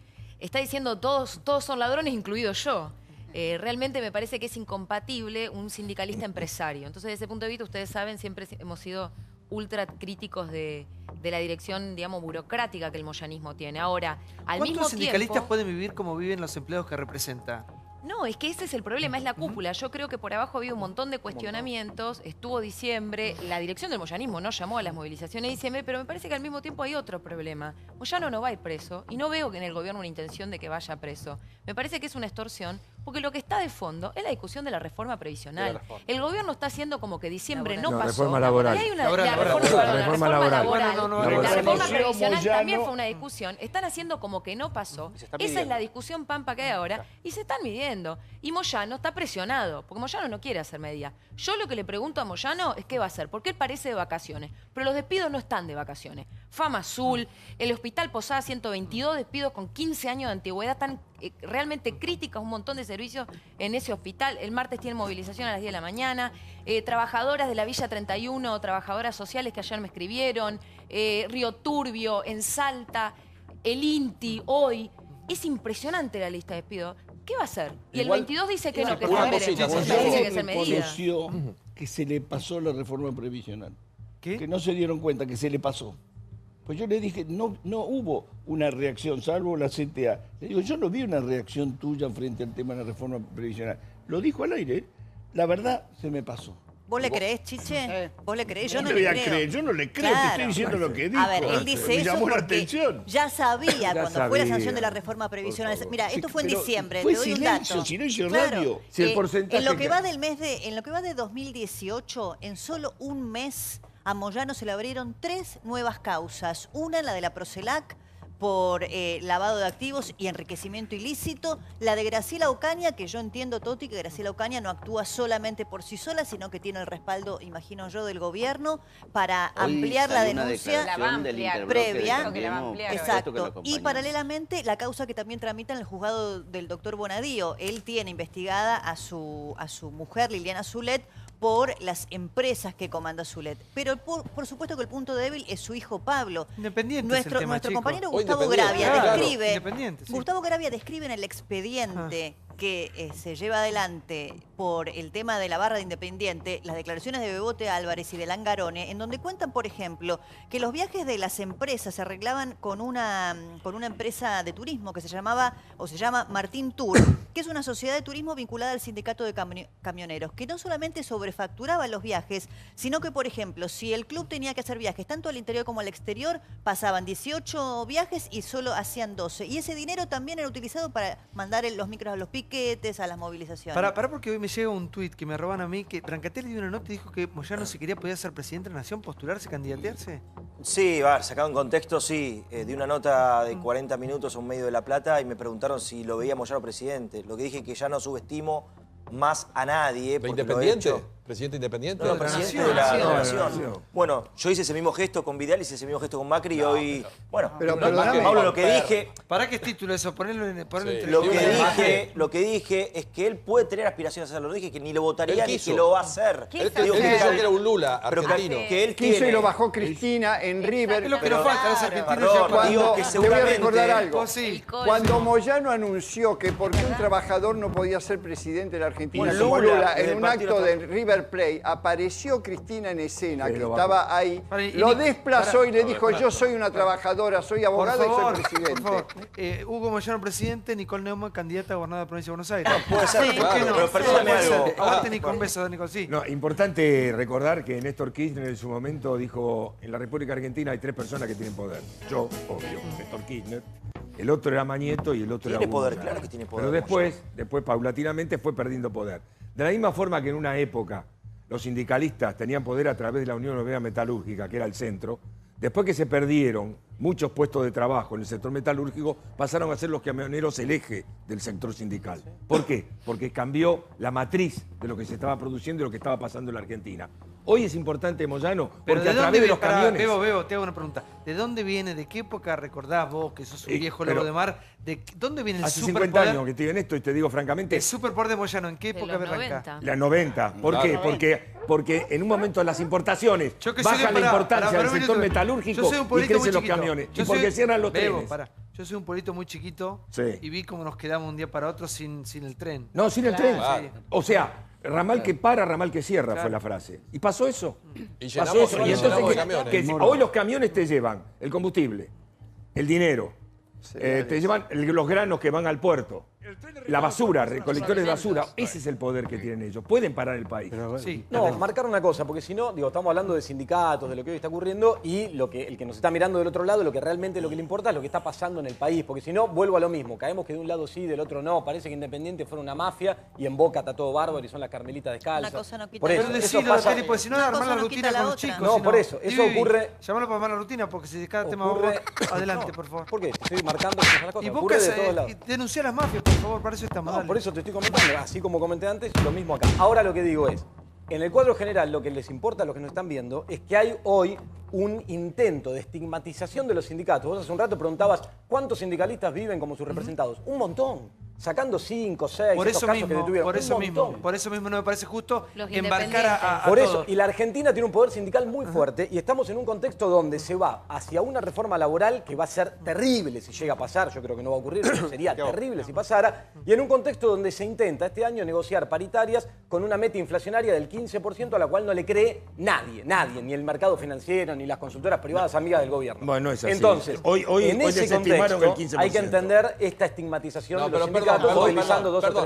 está diciendo todos son ladrones, incluido yo. Realmente me parece que es incompatible un sindicalista empresario. Entonces, desde ese punto de vista, ustedes saben, siempre hemos sido ultra críticos de la dirección, digamos, burocrática que el moyanismo tiene. Ahora, al mismo ¿Cuántos sindicalistas tiempo... pueden vivir como viven los empleados que representa? No, es que ese es el problema, es la cúpula. Yo creo que por abajo había un montón de cuestionamientos. Estuvo diciembre, la dirección del moyanismo no llamó a las movilizaciones de diciembre, pero me parece que al mismo tiempo hay otro problema. Moyano no va a ir preso y no veo que en el gobierno una intención de que vaya preso. Me parece que es una extorsión porque lo que está de fondo es la discusión de la reforma previsional. El gobierno está haciendo como que diciembre no pasó. Reforma laboral. Y hay una Reforma laboral. La reforma previsional también fue una discusión. Están haciendo como que no pasó. Esa es la discusión pampa que hay ahora y se están midiendo. Y Moyano está presionado, porque Moyano no quiere hacer medida. Yo lo que le pregunto a Moyano es qué va a hacer, porque él parece de vacaciones, pero los despidos no están de vacaciones. Fama Azul, el Hospital Posada 122 despidos con 15 años de antigüedad, están realmente críticas, un montón de servicios en ese hospital. El martes tiene movilización a las 10 de la mañana. Trabajadoras de la Villa 31, trabajadoras sociales que ayer me escribieron, Río Turbio, en Salta, el INTI, hoy. Es impresionante la lista de despidos. ¿Qué va a hacer? Y el 22 dice que no, que está derecho. Dice que hacer medida. Reconoció que se le pasó la reforma previsional. Que no se dieron cuenta que se le pasó. Pues yo le dije, no hubo una reacción, salvo la CTA. Le digo, yo no vi una reacción tuya frente al tema de la reforma previsional. Lo dijo al aire. La verdad, se me pasó. ¿Vos le creés, Chiche? ¿Vos le creés? Yo no le le voy a creo. creer, yo no le creo, te estoy diciendo lo que dijo. A ver, él dice Me eso llamó la porque atención. ya sabía cuando fue la sabía. sanción de la reforma previsional. Mira, esto fue en pero diciembre, fue te doy un silencio, dato. silencio radio. Si el porcentaje en lo que va del mes en lo que va de 2018, en solo un mes a Moyano se le abrieron 3 nuevas causas. Una, la de la Procelac, por lavado de activos y enriquecimiento ilícito. La de Graciela Ocaña, que yo entiendo, Toti, que Graciela Ocaña no actúa solamente por sí sola, sino que tiene el respaldo, imagino yo, del gobierno para ampliar la denuncia previa. Exacto. Y paralelamente, la causa que también tramita en el juzgado del doctor Bonadío. Él tiene investigada a su mujer, Liliana Zulet, por las empresas que comanda Zulet. Pero por supuesto que el punto débil es su hijo Pablo. Independiente Nuestro es el tema, compañero chico. Gustavo Gravia describe. Independiente, sí. Gustavo Gravia describe en el expediente que se lleva adelante por el tema de la barra de Independiente, las declaraciones de Bebote Álvarez y de Langarone, en donde cuentan, por ejemplo, que los viajes de las empresas se arreglaban con una empresa de turismo que se llama Martín Tour, que es una sociedad de turismo vinculada al sindicato de camioneros, que no solamente sobrefacturaba los viajes, sino que, por ejemplo, si el club tenía que hacer viajes tanto al interior como al exterior, pasaban 18 viajes y solo hacían 12. Y ese dinero también era utilizado para mandar los micros a los piquetes, a las movilizaciones. Pará, porque hoy me llega un tuit que me roban a mí, que Brancatelli dio una nota y dijo que Moyano, si quería, podía ser presidente de la Nación, postularse, candidatearse. Sí, sacado en contexto, sí. Di una nota de 40 minutos a un medio de La Plata y me preguntaron si lo veía Moyano presidente. Lo que dije que ya no subestimo más a nadie. ¿De porque lo he Independiente? hecho. ¿Presidente Independiente? No, presidente de la Nación. Bueno, yo hice ese mismo gesto con Vidal, hice ese mismo gesto con Macri y hoy... Bueno, pero Pablo, lo que dije... ¿Para qué es título eso? Ponelo entre Lo que dije es que él puede tener aspiraciones a hacerlo. No dije que ni lo votaría ni que lo va a hacer. Él dijo que era un Lula argentino. Que él quiso y lo bajó Cristina en River. Es lo que nos falta, los argentinos. Te voy a recordar algo. Cuando Moyano anunció que por qué un trabajador no podía ser presidente de la Argentina, como Lula, en un acto de River Plate, apareció Cristina en escena, que estaba ahí, lo desplazó y le dijo, yo soy una trabajadora, soy abogada y soy presidente. Por favor, Hugo Moyano presidente, Nicole Neumann candidata a gobernadora de la provincia de Buenos Aires. No, puede ser, pero perdóname algo. Aguante Nicole, un beso, Nicole, sí. No, importante recordar que Néstor Kirchner en su momento dijo, en la República Argentina hay 3 personas que tienen poder. Yo, obvio, Néstor Kirchner. El otro era Mañeto y el otro era Tiene poder, Hugo. claro que tiene poder. Pero después paulatinamente fue perdiendo poder. De la misma forma que en una época los sindicalistas tenían poder a través de la Unión Obrera Metalúrgica, que era el centro, después que se perdieron muchos puestos de trabajo en el sector metalúrgico, pasaron a ser los camioneros el eje del sector sindical. ¿Por qué? Porque cambió la matriz de lo que se estaba produciendo y lo que estaba pasando en la Argentina. Hoy es importante, Moyano, porque a través de los camiones... Bebo, te hago una pregunta. ¿De dónde viene, de qué época recordás vos, que sos un viejo lobo de mar, de dónde viene el hace superpoder? 50 años que estoy en esto y te digo francamente... El superpoder de Moyano, ¿en qué época arranca? La 90. ¿Por qué? Porque en un momento de las importaciones baja la importancia del sector metalúrgico y crecen los camiones. Y porque cierran los trenes. Yo soy un pueblito muy chiquito y vi cómo nos quedamos un día para otro sin el tren. No, sin el tren. O sea, ramal que para, ramal que cierra, fue la frase. ¿Y pasó eso? Y pasó llenamos, eso. y Y entonces, llenamos de camiones. hoy los camiones te llevan el combustible, el dinero, te llevan los granos que van al puerto, la basura, recolectores de basura. Ese es el poder que tienen ellos. Pueden parar el país. No, marcar una cosa, porque si no, digo, estamos hablando de sindicatos, de lo que hoy está ocurriendo, y el que nos está mirando del otro lado, lo que realmente lo que le importa es lo que está pasando en el país, porque si no, vuelvo a lo mismo, caemos que de un lado sí, del otro no, parece que Independiente fuera una mafia, y en Boca está todo bárbaro y son las carmelitas descalzas. Una cosa no quita Por la eso, otra. eso Decilo, pasa. Kelly, porque si no es armar la rutina con los chicos. No, si por eso, eso ocurre... Llámalo para armar la rutina, porque si cada tema va adelante, por favor. ¿Por qué? Te estoy marcando que son las cosas. Y Ocurre Boca de todos lados. denunciar a las mafias, por favor, para eso estamos. No, por eso te estoy comentando, así como comenté antes, lo mismo acá. Ahora lo que digo es, en el cuadro general lo que les importa a los que nos están viendo es que hay hoy un intento de estigmatización de los sindicatos. Vos hace un rato preguntabas cuántos sindicalistas viven como sus representados. Un montón. Sacando 5, 6, por estos eso casos mismo, que detuvieron. por eso mismo no me parece justo Los embarcar a Por eso, todos. y la Argentina tiene un poder sindical muy fuerte y estamos en un contexto donde se va hacia una reforma laboral que va a ser terrible si llega a pasar, yo creo que no va a ocurrir, pero sería terrible si pasara, y en un contexto donde se intenta este año negociar paritarias con una meta inflacionaria del 15% a la cual no le cree nadie, ni el mercado financiero, ni las consultoras privadas amigas del gobierno. Bueno, es así. Entonces, hoy en ese desestimaron contexto el 15%. hay que entender esta estigmatización de los sindicatos utilizando dos o tres.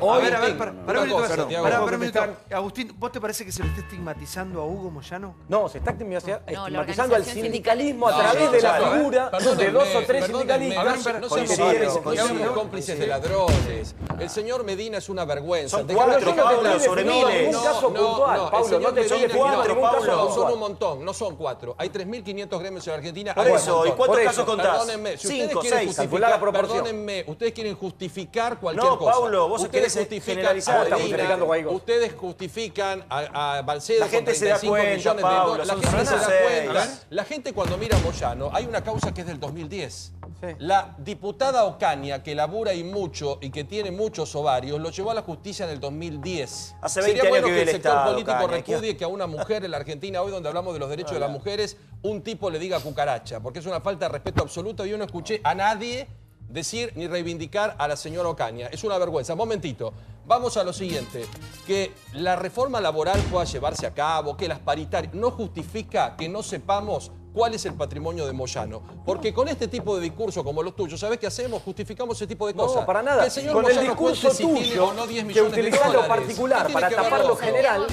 Agustín, ¿vos te parece que se lo está estigmatizando a Hugo Moyano? No, se está estigmatizando al sindicalismo a través de la figura de dos o tres sindicalistas. No seamos cómplices de ladrones. El señor Medina es una vergüenza. Son 4, Pablo, sobre miles. Un caso puntual, Pablo, no te estoy defendiendo ningún caso puntual. Son un montón, no son 4. Hay 3.500 gremios en Argentina. Por eso, ¿y cuántos casos contás? Perdónenme, si 5, ustedes quieren 6. justificar, perdónenme, ustedes quieren justificar cualquier cosa. No, Paulo, vos querés generalizar. Ustedes justifican a Balcedo la gente con se da 35 cuenta, millones Paulo, de dólares. La gente se da cuenta. La gente cuando mira a Moyano, hay una causa que es del 2010. La diputada Ocaña, que labura y mucho y que tiene muchos ovarios, lo llevó a la justicia en el 2010. Hace 20 Sería años bueno que que el vive el sector Estado, político Ocaña. repudie que a una mujer en la Argentina, hoy donde hablamos de los derechos de las mujeres, un tipo le diga cucaracha, porque es una falta de respeto absoluto. Yo no escuché a nadie decir ni reivindicar a la señora Ocaña. Es una vergüenza. Momentito. Vamos a lo siguiente. Que la reforma laboral pueda llevarse a cabo, que las paritarias, no justifica que no sepamos cuál es el patrimonio de Moyano. Porque con este tipo de discurso como los tuyos, ¿sabés qué hacemos? Justificamos ese tipo de cosas. No, para nada. Que el señor Con Moyano el discurso cuente si tiene tuyo, o no 10 que millones de utilizás lo dólares. particular ¿Qué para tiene que tapar ver lo eso? general,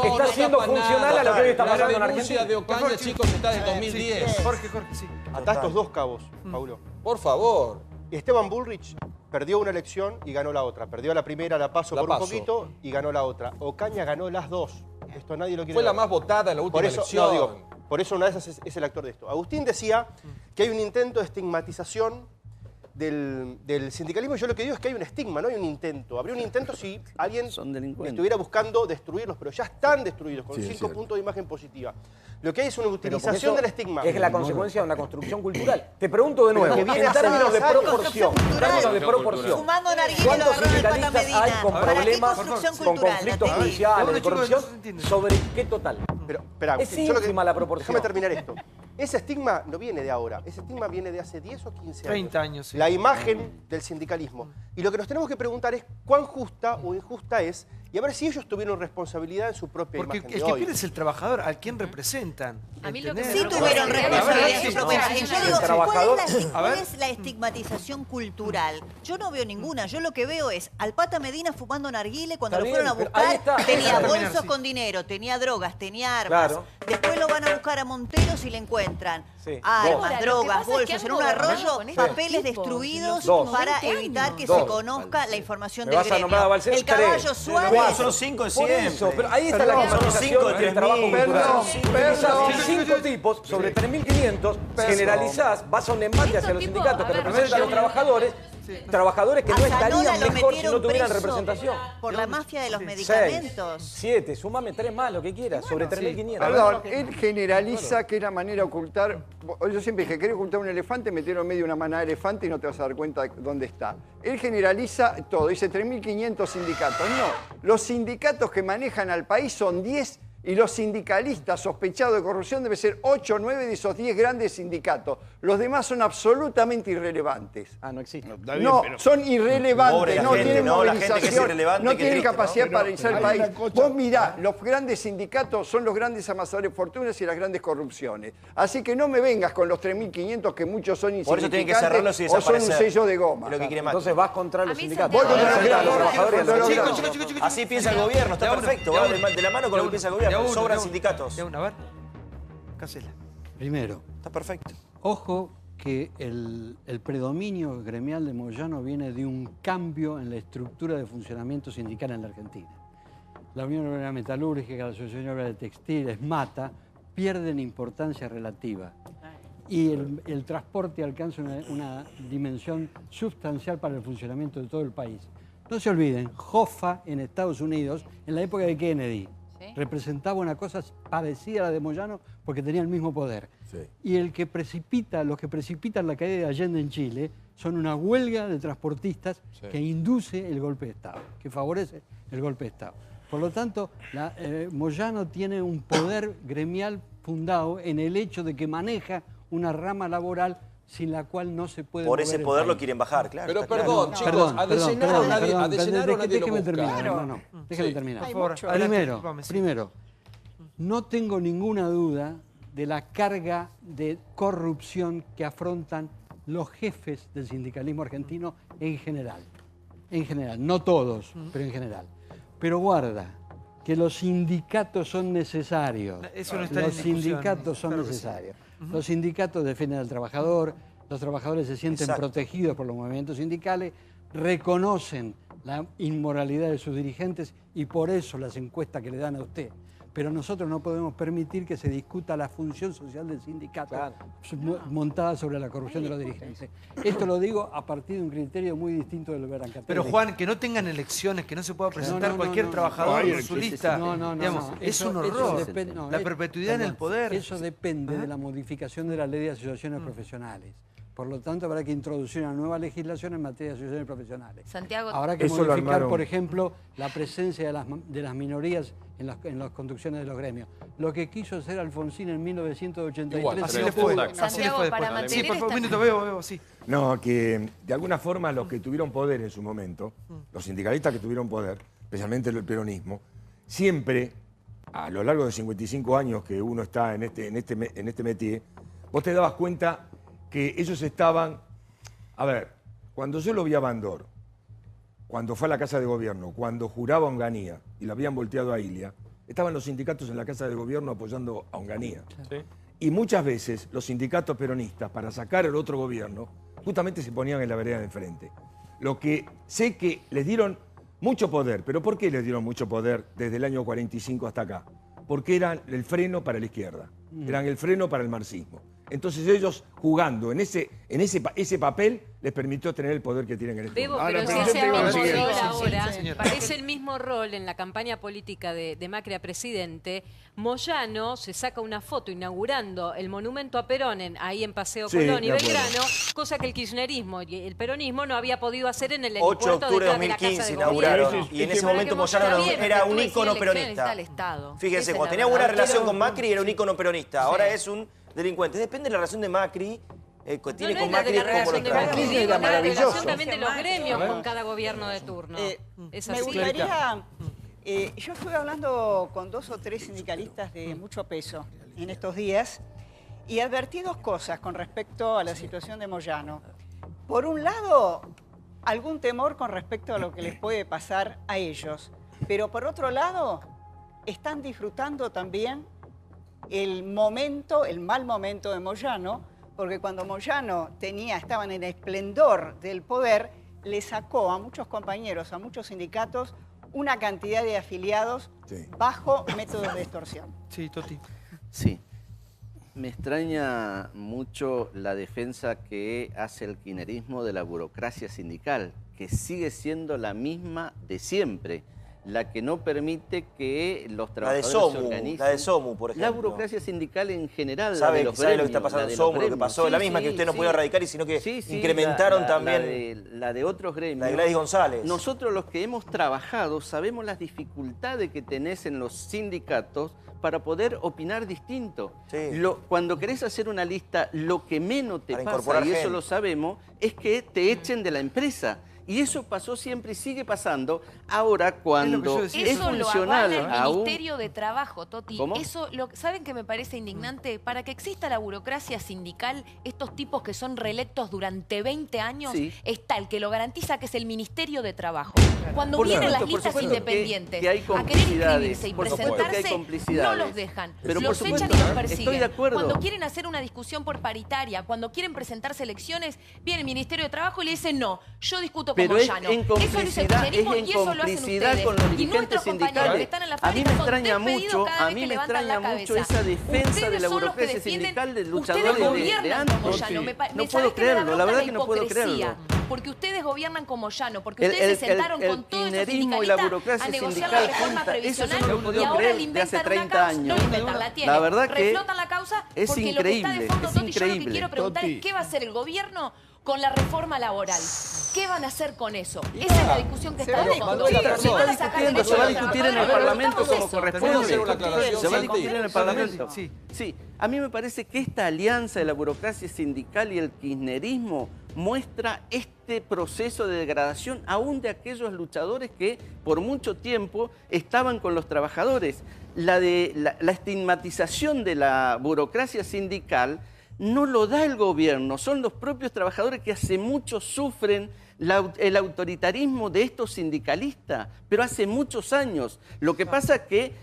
está siendo tapa funcional nada. a lo que hoy está pasando en La denuncia Argentina. de Ocaña, chicos, está del 2010. Jorge, sí. Atá estos dos cabos, Paulo. Por favor. Esteban Bullrich perdió una elección y ganó la otra. Perdió la primera, la PASO por un poquito y ganó la otra. Ocaña ganó las dos. Esto nadie lo quiere Fue ver. la más votada en la última por eso, elección. No, digo, por eso una de esas es el actor de esto. Agustín decía que hay un intento de estigmatización del sindicalismo. Y yo lo que digo es que hay un estigma, no hay un intento. Habría un intento si alguien estuviera buscando destruirlos, pero ya están destruidos, con 5 puntos de imagen positiva. Lo que hay es una utilización del estigma. Es la consecuencia de una construcción cultural. Te pregunto de nuevo, Pero que viene en términos de hace años. proporción, Fumando narguilé ¿cuántos lo agarró el Pata sindicalistas Medina? hay con ¿Para qué problemas, construcción con cultural? conflictos Natalie? judiciales, de corrupción? ¿Sobre qué total? Pero, espera, es yo lo que- ínfima la proporción. Déjame terminar esto. Ese estigma no viene de ahora, ese estigma viene de hace 10 o 15 años. 30 años, sí. La imagen del sindicalismo. Y lo que nos tenemos que preguntar es cuán justa o injusta es y a ver si ellos tuvieron responsabilidad en su propia Porque imagen el de que hoy. pierde es el trabajador, al quien representan. A mí lo que ¿Entendés? me Sí tuvieron responsabilidad en su propia imagen. Yo digo, trabajador. ¿cuál es la estigmatización cultural? Yo no veo ninguna. Yo lo que veo es al Pata Medina fumando narguile cuando Está lo fueron a bien, pero ahí buscar. está. Tenía Déjame bolsos terminar, sí. con dinero, tenía drogas, tenía armas. Claro. Después lo van a buscar a Monteros y le encuentran Sí. armas, Ahora, lo que drogas, pasa es que bolsos. han En un gobernado arroyo, con estos papeles tipos destruidos Dos. para 20 evitar que Dos. se conozca la información Me del vas a gremio. nombrar a Balcells, El caballo tres. Suárez. Son 5 de Por siempre. eso, pero ahí está Perdón, la son conversación 5 de del trabajo 3.000. cultural. Perdón. Utilizás 5 tipos sobre 3.500, generalizás, vas a un embate hacia los tipos, sindicatos que a ver, representan a los trabajadores, trabajadores que no A Zanola estarían lo mejor si metieron no tuvieran preso representación. por la mafia de los 6, medicamentos. 7, sumame 3 más, lo que quieras, sobre 3.500. Perdón, él generaliza que es la manera de ocultar. Yo siempre dije, querés ocultar un elefante, metieron en medio una manada de elefante y no te vas a dar cuenta de dónde está. Él generaliza todo, dice 3.500 sindicatos. No, los sindicatos que manejan al país son 10 Y los sindicalistas sospechados de corrupción deben ser 8 o 9 de esos 10 grandes sindicatos. Los demás son absolutamente irrelevantes. Ah, no existen. No, son irrelevantes, no tienen la gente que es movilización, irrelevante, no qué tienen triste, capacidad ¿no? para realizar el hay país. una cosa- Vos mirá, los grandes sindicatos son los grandes amasadores de fortunas y las grandes corrupciones. Así que no me vengas con los 3.500 que muchos son Por eso tienen que cerrarlos y insignificantes o son un desaparecer. sello de goma. Es lo que quiere Macri. Entonces vas contra los mí sindicatos. Voy contra los Trabajadores. sindicatos. Así piensa el gobierno, está perfecto. Va de la mano con lo que piensa el gobierno. Sobran sindicatos. A ver, Casela. Primero, Está perfecto. ojo que el predominio gremial de Moyano viene de un cambio en la estructura de funcionamiento sindical en la Argentina. La Unión Obrera Metalúrgica, la Asociación Obrera de Textiles, MATA, pierden importancia relativa. Y el transporte alcanza una dimensión sustancial para el funcionamiento de todo el país. No se olviden, Hoffa en Estados Unidos, en la época de Kennedy, representaba una cosa parecida a la de Moyano porque tenía el mismo poder. Sí. Y los que precipitan la caída de Allende en Chile son una huelga de transportistas que induce el golpe de Estado, que favorece el golpe de Estado. Por lo tanto, Moyano tiene un poder gremial fundado en el hecho de que maneja una rama laboral sin la cual no se puede Por mover ese el poder lo país. quieren bajar, claro. Pero está perdón, claro. chicos, a Desenaro nadie lo Déjeme busca. terminar, Claro. déjeme Sí. terminar. Por favor, adelante, Primero, no tengo ninguna duda de la carga de corrupción que afrontan los jefes del sindicalismo argentino en general. En general, no todos, pero en general. Pero guarda, que los sindicatos son necesarios. Eso no está en Los discusión. sindicatos son Claro que sí. necesarios. Los sindicatos defienden al trabajador, los trabajadores se sienten Exacto. protegidos por los movimientos sindicales, reconocen la inmoralidad de sus dirigentes y por eso las encuestas que le dan a usted. Pero nosotros no podemos permitir que se discuta la función social del sindicato montada sobre la corrupción de los dirigentes. Esto lo digo a partir de un criterio muy distinto del Berancatelli. Pero Juan, que no tengan elecciones, que no se pueda presentar cualquier trabajador por su lista. Digamos, es un horror. La perpetuidad en el poder. Eso depende de la modificación de la ley de asociaciones profesionales. Por lo tanto, habrá que introducir una nueva legislación en materia de asociaciones profesionales. Santiago, Habrá que Eso lo modificar, armaron. por ejemplo, la presencia de las minorías en las conducciones de los gremios. Lo que quiso hacer Alfonsín en 1983. Igual, Así no le fue. pudo. Así le Santiago, fue para después. Sí, mantener por favor, un esta- minuto, veo, sí. No, que de alguna forma los que tuvieron poder en su momento, los sindicalistas que tuvieron poder, especialmente el peronismo, siempre, a lo largo de 55 años que uno está en este métier, vos te dabas cuenta que ellos estaban... A ver, cuando yo lo vi a Bandor, cuando fue a la Casa de Gobierno, cuando juraba a Onganía y lo habían volteado a Ilia, estaban los sindicatos en la Casa de Gobierno apoyando a Onganía. Y muchas veces los sindicatos peronistas, para sacar al otro gobierno, justamente se ponían en la vereda de enfrente. Lo que sé que les dieron mucho poder, pero ¿por qué les dieron mucho poder desde el año 45 hasta acá? Porque eran el freno para la izquierda, eran el freno para el marxismo. Entonces ellos jugando en ese papel les permitió tener el poder que tienen en este Bebo, momento. pero si yo ese te digo lo mismo siguiente. rol ahora, Sí, señor. es el mismo rol en la campaña política de Macri a presidente, Moyano se saca una foto inaugurando el monumento a Perón ahí en Paseo Sí, Colón y de acuerdo. Belgrano, cosa que el kirchnerismo y el peronismo no había podido hacer en el 8 de helipuerto octubre de detrás de la Casa 2015 de inauguraron Gobierno. y en ese momento Moyano era un ícono peronista. Fíjense, cuando tenía buena relación con Macri era un ícono peronista, ahora es un delincuente. Depende de la relación de Macri, que tiene No con es la de Macri la como relación de lo Macri, trae. digo, Era la maravilloso. relación también de los gremios con cada gobierno de turno. Es Me así. gustaría... yo estuve hablando con 2 o 3 sindicalistas de mucho peso en estos días y advertí 2 cosas con respecto a la situación de Moyano. Por un lado, algún temor con respecto a lo que les puede pasar a ellos, pero por otro lado, están disfrutando también el mal momento de Moyano, porque cuando Moyano estaban en el esplendor del poder, le sacó a muchos compañeros, a muchos sindicatos, una cantidad de afiliados bajo métodos de extorsión. Sí, Toti. Sí. Me extraña mucho la defensa que hace el kirchnerismo de la burocracia sindical, que sigue siendo la misma de siempre. la que no permite que los trabajadores se organicen. La de SOMU, por ejemplo. La burocracia sindical en general, ¿Sabe la de los lo que gremios, está pasando la en de los SOMU, lo que gremios. pasó? La misma que usted no pudo erradicar, y sino que incrementaron también. La de otros gremios. La de Gladys González. Nosotros los que hemos trabajado sabemos las dificultades que tenés en los sindicatos para poder opinar distinto. Cuando querés hacer una lista, lo que menos te pasa, y eso lo sabemos, es que te echen de la empresa. Y eso pasó siempre y sigue pasando. Ahora, cuando es funcional lo avala a el un... Ministerio de Trabajo, Toti. ¿Cómo? ¿Saben qué me parece indignante? Para que exista la burocracia sindical, estos tipos que son reelectos durante 20 años, está el que lo garantiza, que es el Ministerio de Trabajo. Cuando vienen las listas independientes que hay a querer complicidades. inscribirse y Por supuesto que hay presentarse, no complicidades. los dejan. Pero los por echan supuesto, y los persiguen. estoy de acuerdo. Cuando quieren hacer una discusión por paritaria, cuando quieren presentarse elecciones, viene el Ministerio de Trabajo y le dicen no, yo discuto Pero como es Moyano. en complicidad, es en complicidad con los dirigentes sindicales. A mí me extraña mucho, esa defensa de la burocracia sindical del luchador de antes. No puedo creerlo, la verdad que no puedo creerlo. Porque ustedes gobiernan como Moyano, porque ustedes se sentaron con todos esos sindicalistas a negociar la reforma previsional y ahora le inventan una causa, no le inventan, la tienen, reflotan la causa, porque lo que está de fondo, Toti, yo lo que quiero preguntar es qué va a hacer el gobierno con la reforma laboral. ¿Qué van a hacer con eso? Esa es la discusión que está de fondo. Se va a discutir en el Parlamento como corresponde. Se va a discutir en el Parlamento. Sí, a mí me parece que esta alianza de la burocracia sindical y el kirchnerismo muestra este proceso de degradación aún de aquellos luchadores que por mucho tiempo estaban con los trabajadores. La estigmatización de la burocracia sindical no lo da el gobierno, son los propios trabajadores que hace mucho sufren el autoritarismo de estos sindicalistas, pero hace muchos años. Lo que pasa es que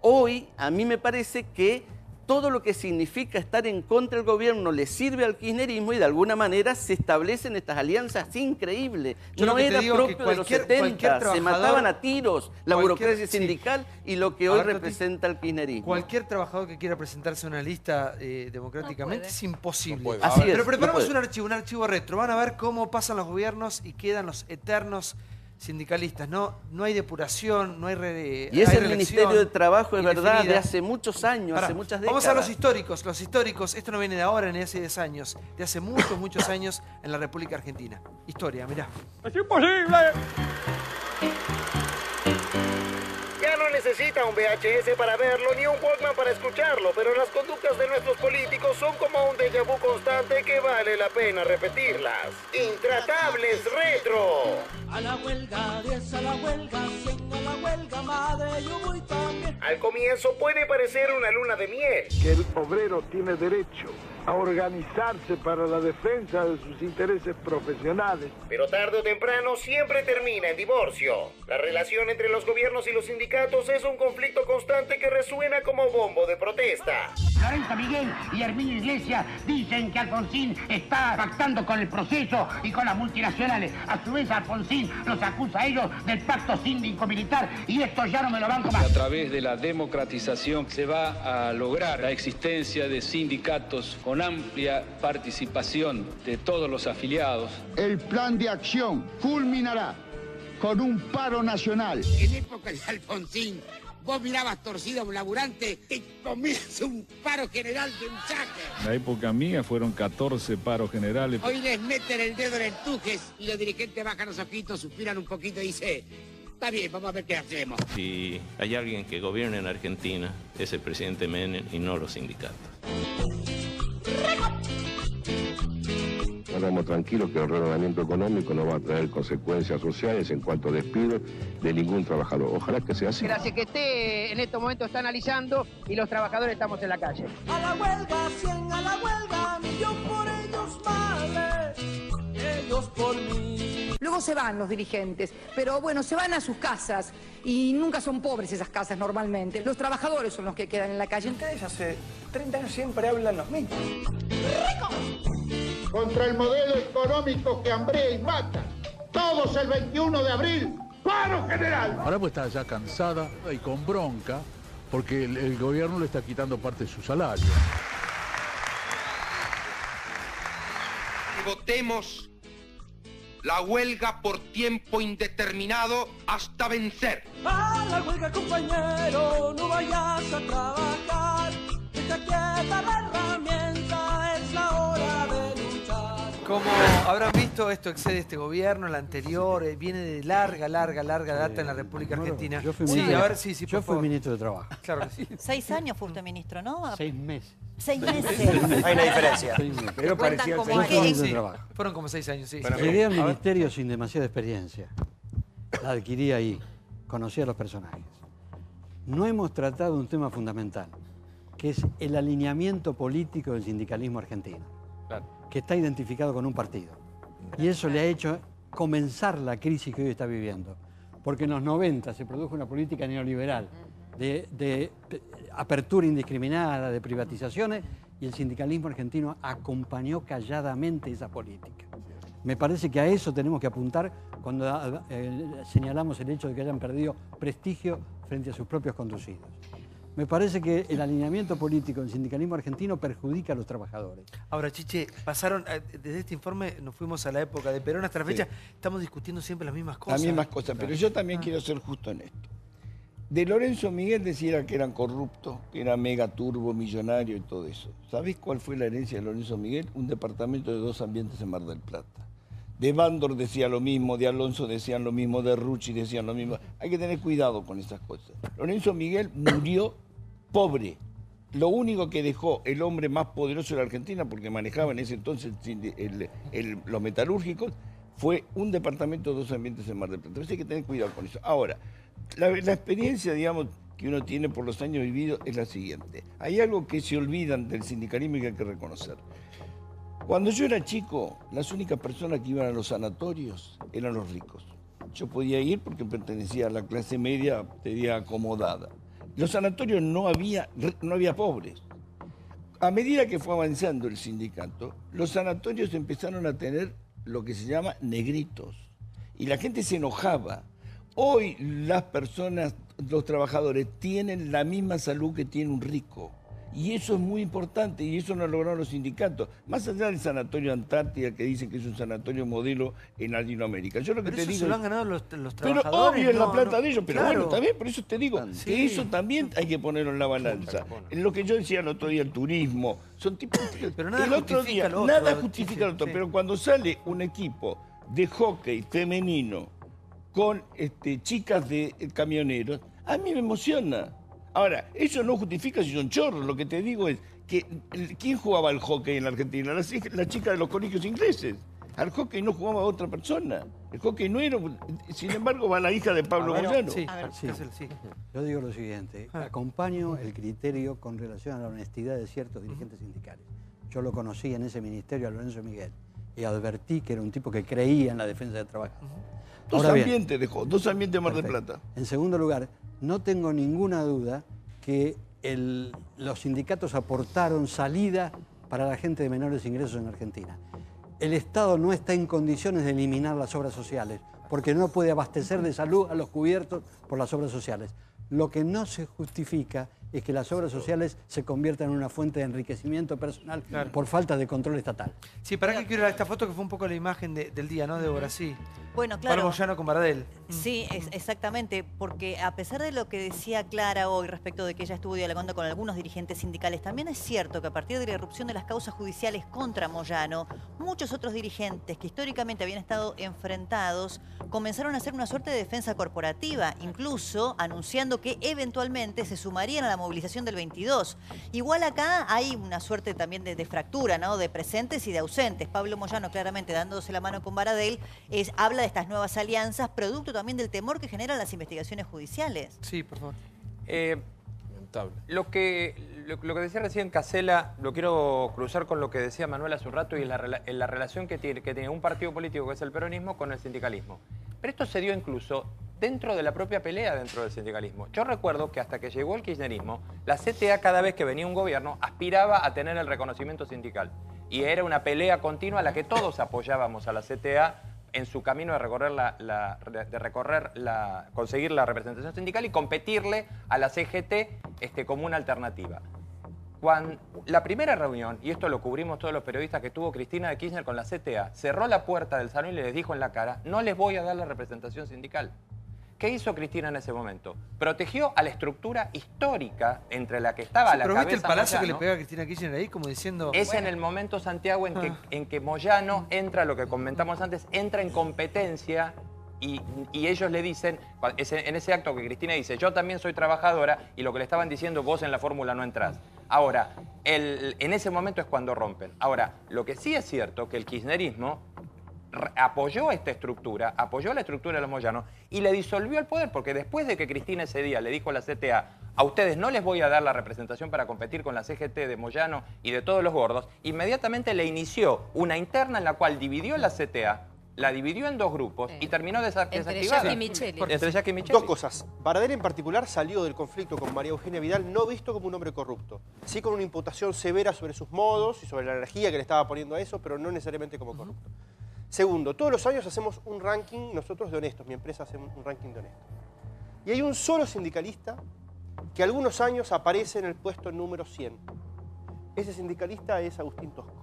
hoy a mí me parece que todo lo que significa estar en contra del gobierno le sirve al kirchnerismo y de alguna manera se establecen estas alianzas increíbles. No era propio de los 70, se mataban a tiros la burocracia sindical y lo que hoy representa el kirchnerismo. Cualquier trabajador que quiera presentarse a una lista democráticamente es imposible. Así es, pero preparamos un archivo retro. Van a ver cómo pasan los gobiernos y quedan los eternos sindicalistas. No hay depuración, no hay y es el Ministerio de Trabajo, es verdad, de hace muchos años, hace muchas décadas. Vamos a los históricos. Los históricos, esto no viene de ahora ni de hace 10 años, de hace muchos años en la República Argentina. Historia, mirá. ¡Es imposible! Ya no necesita un VHS para verlo ni un Walkman para escucharlo, pero las conductas de nuestros políticos son como un déjà vu constante que vale la pena repetirlas. Intratables Retro. A la huelga, 10 a la huelga, 100 a la huelga, madre, yo voy también. Al comienzo puede parecer una luna de miel. Que el obrero tiene derecho a organizarse para la defensa de sus intereses profesionales. Pero tarde o temprano siempre termina en divorcio. La relación entre los gobiernos y los sindicatos es un conflicto constante que resuena como bombo de protesta. Lorenzo Miguel y Herminio Iglesias dicen que Alfonsín está pactando con el proceso y con las multinacionales. A su vez, Alfonsín los acusa a ellos del pacto síndico-militar y esto ya no me lo banco más. A través de la democratización se va a lograr la existencia de sindicatos con amplia participación de todos los afiliados. El plan de acción culminará con un paro nacional. En época de Alfonsín, vos mirabas torcido a un laburante y comienza un paro general de un saque. En la época mía fueron 14 paros generales. Hoy les meten el dedo en el tujes y los dirigentes bajan los ojitos, suspiran un poquito y dicen, está bien, vamos a ver qué hacemos. Si hay alguien que gobierna en Argentina, es el presidente Menem y no los sindicatos. Estamos tranquilos que el reordenamiento económico no va a traer consecuencias sociales en cuanto a despidos de ningún trabajador. Ojalá que sea así. La CGT en estos momentos está analizando y los trabajadores estamos en la calle. A la huelga, 100 a la huelga, millón por ellos vale, ellos por mí. Luego se van los dirigentes, pero bueno, se van a sus casas y nunca son pobres esas casas normalmente. Los trabajadores son los que quedan en la calle. Ustedes hace 30 años siempre hablan los mismos. Contra el modelo económico que hambrea y mata. Todos el 21 de abril, paro general. Ahora pues está ya cansada y con bronca porque el gobierno le está quitando parte de su salario. Votemos la huelga por tiempo indeterminado hasta vencer. A la huelga, compañero, no vayas a trabajar. Deja quieta la herramienta, es la hora de luchar. Como habrán visto, esto excede este gobierno, el anterior, viene de larga data en la República Argentina. Yo fui Sí, ministro, a ver, sí, yo fui ministro de Trabajo. Claro que sí. 6 años fue usted ministro, ¿no? 6 meses. 6 meses. Hay una diferencia. Pero parecía como Yo fui alguien. ministro de Sí, Trabajo. fueron como 6 años, sí. Llegué al ministerio sin demasiada experiencia. La adquirí ahí. Conocí a los personajes. No hemos tratado un tema fundamental, que es el alineamiento político del sindicalismo argentino, que está identificado con un partido. Y eso le ha hecho comenzar la crisis que hoy está viviendo. Porque en los 90 se produjo una política neoliberal de apertura indiscriminada, de privatizaciones, y el sindicalismo argentino acompañó calladamente esa política. Me parece que a eso tenemos que apuntar cuando señalamos el hecho de que hayan perdido prestigio frente a sus propios conducidos. Me parece que el alineamiento político del sindicalismo argentino perjudica a los trabajadores. Ahora, Chiche, pasaron, desde este informe nos fuimos a la época de Perón hasta la fecha, estamos discutiendo siempre las mismas cosas. Las mismas cosas, pero yo también quiero ser justo en esto. De Lorenzo Miguel decía que eran corruptos, que era mega turbo, millonario y todo eso. ¿Sabés cuál fue la herencia de Lorenzo Miguel? Un departamento de 2 ambientes en Mar del Plata. De Bandor decía lo mismo, de Alonso decían lo mismo, de Rucci decían lo mismo. Hay que tener cuidado con esas cosas. Lorenzo Miguel murió pobre. Lo único que dejó el hombre más poderoso de la Argentina, porque manejaba en ese entonces los metalúrgicos, fue un departamento de 2 ambientes en Mar del Plata. Entonces hay que tener cuidado con eso. Ahora, la experiencia, digamos, que uno tiene por los años vividos es la siguiente. Hay algo que se olvidan del sindicalismo y que hay que reconocer. Cuando yo era chico, las únicas personas que iban a los sanatorios eran los ricos. Yo podía ir porque pertenecía a la clase media, tenía acomodada. Los sanatorios no había pobres. A medida que fue avanzando el sindicato, los sanatorios empezaron a tener lo que se llama negritos. Y la gente se enojaba. Hoy las personas, los trabajadores, tienen la misma salud que tiene un rico. Y eso es muy importante, y eso lo lograron los sindicatos. Más allá del sanatorio Antártida, que dicen que es un sanatorio modelo en Latinoamérica. Yo lo que Pero te eso digo se lo es, han ganado los trabajadores. pero obvio es la no, plata no, de ellos, pero claro. bueno, está bien, por eso te digo Sí. que eso también hay que ponerlo en la balanza. En lo que yo decía el otro día, el turismo, son tipos... Pero nada el otro justifica día, lo otro, nada justifica lo otro, sí. pero cuando sale un equipo de hockey femenino con chicas de camioneros, a mí me emociona. Ahora, eso no justifica si son chorros, lo que te digo es que ¿quién jugaba al hockey en la Argentina? Las chicas de los colegios ingleses. Al hockey no jugaba otra persona. El hockey no era... Sin embargo, va la hija de Pablo Moyano. Sí. Yo digo lo siguiente, acompaño el criterio con relación a la honestidad de ciertos dirigentes sindicales. Yo lo conocí en ese ministerio a Lorenzo Miguel y advertí que era un tipo que creía en la defensa del trabajo. Dos ambientes dejó, 2 ambientes de Mar del Plata. En segundo lugar, no tengo ninguna duda que los sindicatos aportaron salida para la gente de menores ingresos en Argentina. El Estado no está en condiciones de eliminar las obras sociales, porque no puede abastecer de salud a los cubiertos por las obras sociales. Lo que no se justifica es que las obras sociales se conviertan en una fuente de enriquecimiento personal por falta de control estatal. Sí, para que quiero esta foto que fue un poco la imagen del día, ¿no, Débora? Sí. Bueno, claro. Pablo Moyano con Baradel. Sí, exactamente, porque a pesar de lo que decía Clara hoy respecto de que ella estuvo dialogando con algunos dirigentes sindicales, también es cierto que a partir de la irrupción de las causas judiciales contra Moyano, muchos otros dirigentes que históricamente habían estado enfrentados comenzaron a hacer una suerte de defensa corporativa, incluso anunciando que eventualmente se sumarían a la movilización del 22. Igual acá hay una suerte también de fractura, ¿no? De presentes y de ausentes. Pablo Moyano claramente dándose la mano con Baradel habla de estas nuevas alianzas, producto también del temor que generan las investigaciones judiciales. Sí, por favor. Lo que decía recién Casella, lo quiero cruzar con lo que decía Manuel hace un rato y la relación que tiene un partido político que es el peronismo con el sindicalismo. Pero esto se dio incluso dentro de la propia pelea dentro del sindicalismo. Yo recuerdo que hasta que llegó el kirchnerismo, la CTA cada vez que venía un gobierno aspiraba a tener el reconocimiento sindical. Y era una pelea continua a la que todos apoyábamos a la CTA en su camino de conseguir la representación sindical y competirle a la CGT como una alternativa. la primera reunión, y esto lo cubrimos todos los periodistas, que tuvo Cristina de Kirchner con la CTA, cerró la puerta del salón y les dijo en la cara, no les voy a dar la representación sindical. ¿Qué hizo Cristina en ese momento? Protegió a la estructura histórica entre la que estaba la cabeza ¿Pero viste el palazo Moyano? que le pega a Cristina Kirchner ahí como diciendo... Es bueno. en el momento, Santiago, en que Moyano entra, lo que comentamos antes, entra en competencia y ellos le dicen, en ese acto que Cristina dice, yo también soy trabajadora, y lo que le estaban diciendo, vos en la fórmula no entrás. Ahora, en ese momento es cuando rompen. Ahora, lo que sí es cierto, que el kirchnerismo apoyó esta estructura, apoyó la estructura de los Moyanos y le disolvió el poder, porque después de que Cristina ese día le dijo a la CTA, a ustedes no les voy a dar la representación para competir con la CGT de Moyano y de todos los gordos, inmediatamente le inició una interna en la cual dividió la CTA, la dividió en dos grupos y terminó desactivada. Entre Jack y Micheli. Dos cosas. Baradel en particular salió del conflicto con María Eugenia Vidal no visto como un hombre corrupto. Sí con una imputación severa sobre sus modos y sobre la energía que le estaba poniendo a eso, pero no necesariamente como corrupto. Segundo, todos los años hacemos un ranking nosotros de honestos. Mi empresa hace un ranking de honestos. Y hay un solo sindicalista que algunos años aparece en el puesto número 100. Ese sindicalista es Agustín Tosco.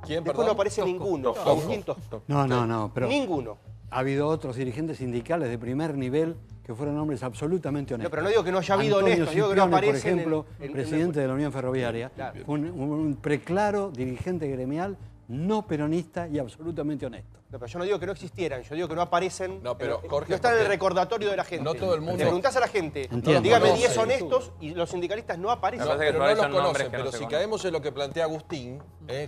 ¿Quién, Después no aparece ninguno. Agustín Tosco. No, pero ninguno. Ha habido otros dirigentes sindicales de primer nivel que fueron hombres absolutamente honestos. No, pero no digo que no haya habido Antonio honestos, digo que no Cipriani, aparecen por ejemplo, en presidente de la Unión Ferroviaria, Claro. fue un preclaro dirigente gremial, no peronista y absolutamente honesto. No, pero yo no digo que no existieran, yo digo que no aparecen, No, pero, Jorge, no están en el porque recordatorio de la gente. no todo el mundo- Le preguntás a la gente, Entiendo. dígame No 10 conoce. honestos y los sindicalistas no aparecen. No, pero no los son nombres conocen, que no pero se si conocen. caemos en lo que plantea Agustín,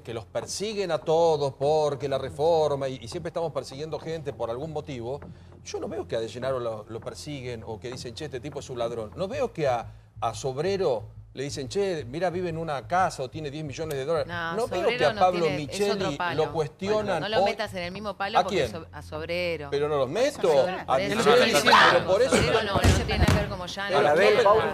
que los persiguen a todos porque la reforma y siempre estamos persiguiendo gente por algún motivo, yo no veo que a De Gennaro lo persiguen o que dicen, che, este tipo es un ladrón. No veo que a Sobrero le dicen, che, mira, vive en una casa o tiene 10 millones de dólares. No veo que a Pablo Micheli lo cuestionan No lo hoy. metas en el mismo palo ¿A porque quién? a Sobrero. Pero no los meto. A Por eso Micheli, no, pero por eso... Sobrero no tiene nada que ver como ya.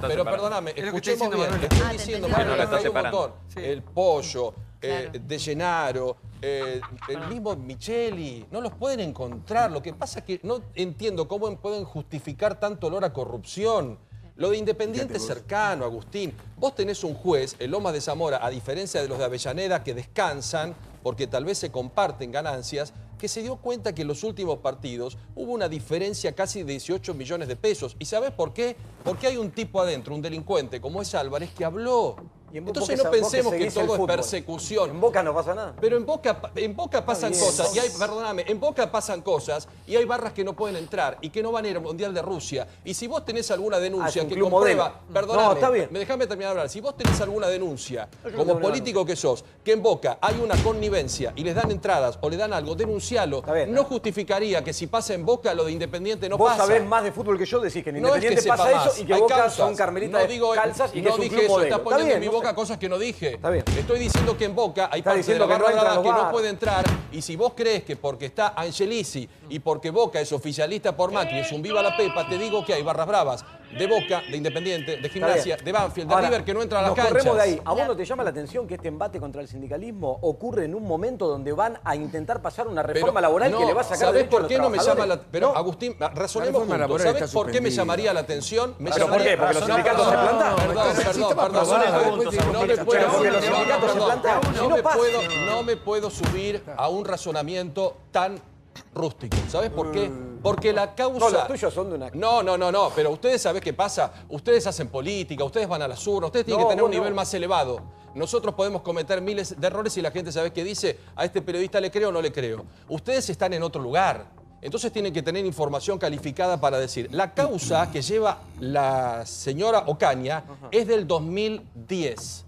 Pero perdóname, escuchemos bien. Estoy diciendo, Manuel, acá hay un montón. El Pollo, De Gennaro, el mismo Micheli, no los pueden encontrar. Lo que pasa es que no entiendo cómo pueden justificar tanto olor a corrupción. Lo de Independiente es cercano, Agustín. Vos tenés un juez, el Lomas de Zamora, a diferencia de los de Avellaneda, que descansan porque tal vez se comparten ganancias, que se dio cuenta que en los últimos partidos hubo una diferencia casi de 18 millones de pesos. ¿Y sabés por qué? Porque hay un tipo adentro, un delincuente como es Álvarez, que habló. Entonces no pensemos que todo es persecución. En Boca no pasa nada. Pero en Boca pasan cosas, y hay, perdóname, en Boca pasan cosas y hay barras que no pueden entrar y que no van a ir al Mundial de Rusia. Y si vos tenés alguna denuncia es un que club comprueba, modelo. perdóname, No, está bien. déjame terminar de hablar. Si vos tenés alguna denuncia, Yo no como tengo político que sos, que en Boca hay una connivencia y les dan entradas o le dan algo, denuncialo. No justificaría que si pasa en Boca lo de Independiente no Vos pasa. sabés más de fútbol que yo, decís que en No es que Independiente sepa pasa más, eso y que hay Boca causas. son carmelitas No digo, calzas y que no es un dije club eso, modelo. estás poniendo en mi no boca sé. cosas que no dije. Está bien. Estoy diciendo que en Boca hay parte de diciendo la que no barra entran dorada los que no VAR. puede entrar, y si vos crees que porque está Angelici y porque Boca es oficialista por Macri, es un viva la pepa, te digo que hay barras bravas de Boca, de Independiente, de Gimnasia, de Banfield, de Ahora, River que no entran a las nos canchas. corremos de ahí. ¿A vos no te llama la atención que este embate contra el sindicalismo ocurre en un momento donde van a intentar pasar una reforma laboral no, que le va a sacar ¿sabés derechos a por los qué no me llama trabajadores? la Pero Agustín, razonemos reforma juntos. laboral ¿Sabés está por qué me suspendida. llamaría la atención? Me ¿Pero por llamaría- qué? Porque los sindicatos se plantaron. No me puedo subir a un razonamiento tan rústico. ¿Sabes por qué? Porque la causa... No, los tuyos son de una... No, pero ustedes ¿sabés qué pasa? Ustedes hacen política, ustedes van a las urnas, ustedes tienen No, que tener un vos no. nivel más elevado. Nosotros podemos cometer miles de errores y la gente ¿sabe qué dice? A este periodista le creo o no le creo. Ustedes están en otro lugar. Entonces tienen que tener información calificada para decir. La causa que lleva la señora Ocaña es del 2010.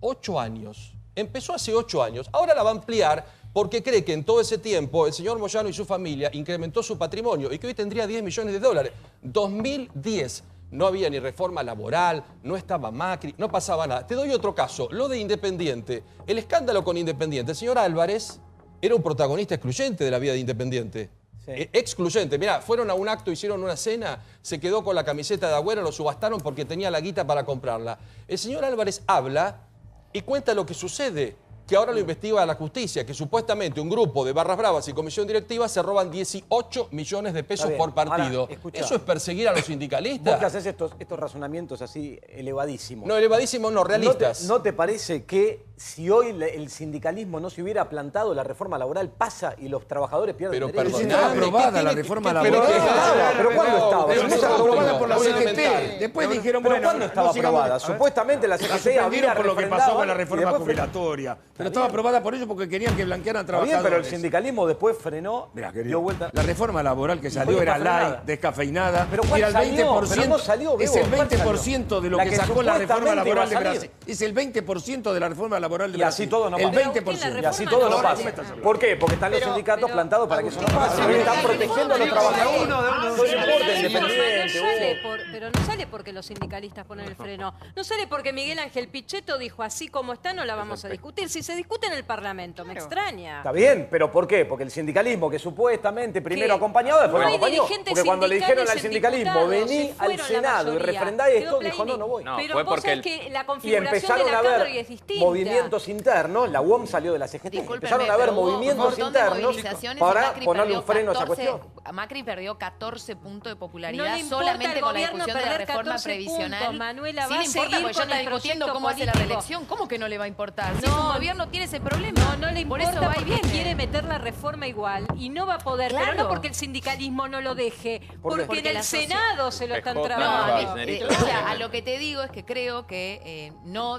8 años. Empezó hace 8 años. Ahora la va a ampliar porque cree que en todo ese tiempo el señor Moyano y su familia incrementó su patrimonio y que hoy tendría 10 millones de dólares. 2010. No había ni reforma laboral, no estaba Macri, no pasaba nada. Te doy otro caso, lo de Independiente. El escándalo con Independiente. El señor Álvarez era un protagonista excluyente de la vida de Independiente. Excluyente. Mirá, fueron a un acto, hicieron una cena, se quedó con la camiseta de Agüero, lo subastaron porque tenía la guita para comprarla. El señor Álvarez habla y cuenta lo que sucede. que ahora lo investiga la justicia, que supuestamente un grupo de barras bravas y comisión directiva se roban 18 millones de pesos por partido. Ahora, escuchá. ¿Eso es perseguir a los Vos sindicalistas? que haces estos razonamientos así elevadísimos. No, elevadísimos no, realistas. ¿No te parece que si hoy el sindicalismo no se hubiera plantado, la reforma laboral pasa y los trabajadores pierden Pero derechos? perdón, Estaba aprobada la reforma laboral. ¿Pero cuándo estaba? Pero no estaba aprobada por la Fundamental. CGT. Después dijeron, ¿Pero bueno, cuándo estaba no sigamos- aprobada? Supuestamente la La CGT suspendieron había por lo que pasó refrendado con la y reforma después jubilatoria. Pero estaba aprobada por ello porque querían que blanquearan Está bien, trabajadores. pero el sindicalismo después frenó, Mirá, dio querido, vuelta. la reforma laboral que salió Oye, era está frenada. light, descafeinada, ¿Pero cuál era el salió? 20%. Pero no salió, es Bebo, el ¿cuál 20% de lo La que que sacó la reforma supuestamente laboral de iba a salir. Brasil. Es el 20% de la reforma laboral de Y Brasil. así todo no El pasa. 20%. Y así todo no pasa. ¿Por qué? Porque están los sindicatos plantados para que eso no pase. Están protegiendo a los trabajadores. No importa, independiente. Pero no sale porque los sindicalistas ponen el freno. No sale porque Miguel Ángel Pichetto dijo así como está no la vamos a discutir. Si se discute en el Parlamento, me extraña. Está bien, pero ¿por qué? Porque el sindicalismo que supuestamente primero ¿Qué? acompañó, después No hay acompañó. dirigentes Porque cuando le dijeron al sindicales en sindicalismo, diputados, vení se al fueron la Senado y mayoría. refrendá esto, Quedó dijo, no voy. No, pero fue vos porque sabés que la Y configuración de empezaron la a Cámara ver es distinta. movimientos internos, la UOM salió de la CGT, Discúlpenme, empezaron a ver pero hubo un movimientos montón de internos movilizaciones y para Macri ponerle perdió un freno a esa 14 cuestión. Macri perdió 14 puntos de No popularidad le importa solamente al con la gobierno discusión de la perder reforma 14 previsional. puntos, Manuela, Sí va le a importa seguir porque ya con está el discutiendo proyecto cómo hace la político. reelección. ¿Cómo que no le va a importar? Si No. su gobierno tiene ese problema. No le Por importa eso va y porque viene. quiere meter la reforma igual y no va a poder, pero Claro. no porque el sindicalismo no lo deje, ¿Por qué? porque en el la Senado se lo están PJ, trabajando. O sea, a lo que te digo es que creo que no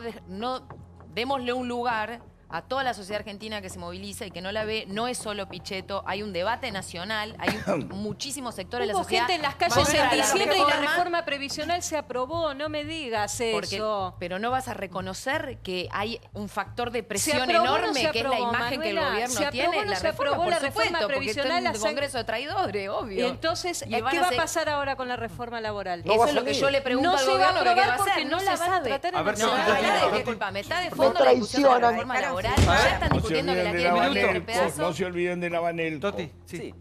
démosle un lugar a toda la sociedad argentina que se moviliza y que no la ve. No es solo Pichetto, hay un debate nacional, hay muchísimos sectores de la Hubo sociedad. gente en las calles Vamos a en la diciembre y la reforma, reforma previsional se aprobó, no me digas porque- eso. pero no vas a reconocer que hay un factor de ¿Se presión aprobó o no enorme, se que es la aprobó, imagen que el Manuela? gobierno ¿Se aprobó tiene. o no se aprobó por la reforma supuesto, porque previsional? está en un congreso de traidores, obvio. Y entonces, Y van ¿qué a va a ser- pasar ahora con la reforma laboral? No Eso es lo que yo le pregunto no al se va a gobierno que qué va a aprobar porque hacer. no No la se van a sabe. tratar A en ver el si Senado. disculpame, está de fondo la discusión de la reforma laboral. Ya están discutiendo que la quieren poner en pedazos. No se olviden de Navanel. Toti, Sí.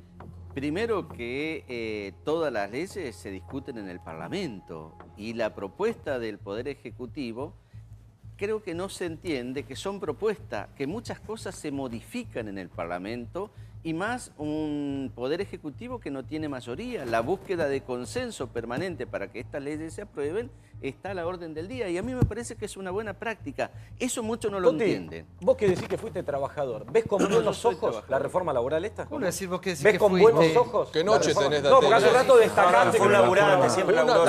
Primero que todas las leyes se discuten en el Parlamento y la propuesta del Poder Ejecutivo creo que no se entiende que son propuestas, que muchas cosas se modifican en el Parlamento y más un Poder Ejecutivo que no tiene mayoría. La búsqueda de consenso permanente para que estas leyes se aprueben está a la orden del día y a mí me parece que es una buena práctica. Eso muchos no lo Toti, entienden. vos que decís que fuiste trabajador, ¿ves con buenos soy ojos trabajador. la reforma laboral esta? ¿Cómo le decís vos que decís ¿Ves que con fuiste? buenos ojos? ¿Qué la noche reforma? tenés de No, porque hace un tele? rato destacaste Fue un laburante, siempre laburó.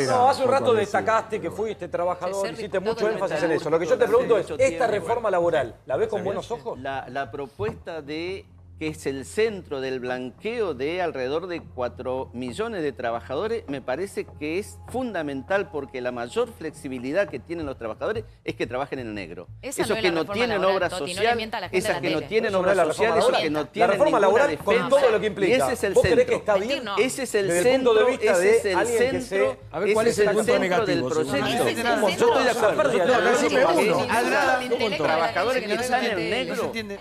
No, hace un rato destacaste que fuiste trabajador, hiciste mucho énfasis en eso. Lo que yo te pregunto es, ¿esta reforma laboral la ves con buenos ojos? La propuesta de que es el centro del blanqueo de alrededor de 4 millones de trabajadores, me parece que es fundamental porque la mayor flexibilidad que tienen los trabajadores es que trabajen en negro. Esa Esos no es que la no reforma tienen laboral, obra Toti, no le social, mienta a la gente esas en que la no tele. tienen Eso no obra es la reforma social, esos laboral. que no La tienen reforma ninguna laboral con defensa. todo lo que implica. Y ese es el ¿Vos creés centro. que está bien? No. Ese es el Desde el punto de centro, vista ese de es el alguien que centro, se- A ver, ¿cuál es el punto centro negativo, del según proyecto. usted? Ese es el Yo centro. estoy de acuerdo. Decime uno. Los trabajadores que están en No se negro entiende.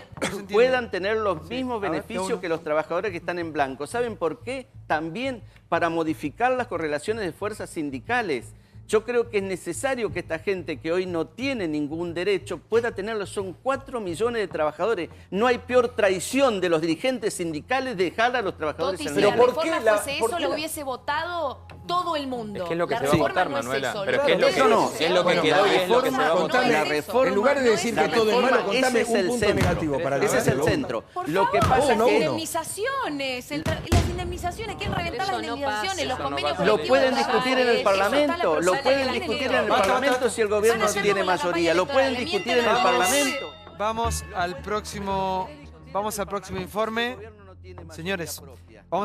puedan tener los mismos beneficios que los trabajadores que están en blanco. ¿Saben por qué? También para modificar las correlaciones de fuerzas sindicales. Yo creo que es necesario que esta gente que hoy no tiene ningún derecho pueda tenerlo. Son 4 millones de trabajadores. No hay peor traición de los dirigentes sindicales de dejar a los trabajadores Toti, en si negro. la reforma fuese eso, lo hubiese votado todo el mundo. Es que es lo que la se va a reforma votar, no es Manuela. eso. Pero Lo es que es lo que, No, es lo que bueno, quedó la y es lo que se va a reforma- votar. la eso. reforma- En lugar de decir la que todo es reforma, malo, contame ese es un el punto centro. negativo para Ese es el debatirlo. centro. Por Lo que favor, pasa las es que indemnizaciones, las indemnizaciones, quieren reventar las Eso no indemnizaciones, pasa. los Eso no convenios pasa. lo colectivos pueden de discutir en trabajadores. el Eso está la Parlamento, lo persona pueden que discutir en tiene. el Parlamento si el gobierno Van a hacerlo tiene con la campaña mayoría, lo pueden electoral, discutir le en el mienten a todos. Parlamento. Vamos al próximo informe. Señores, vamos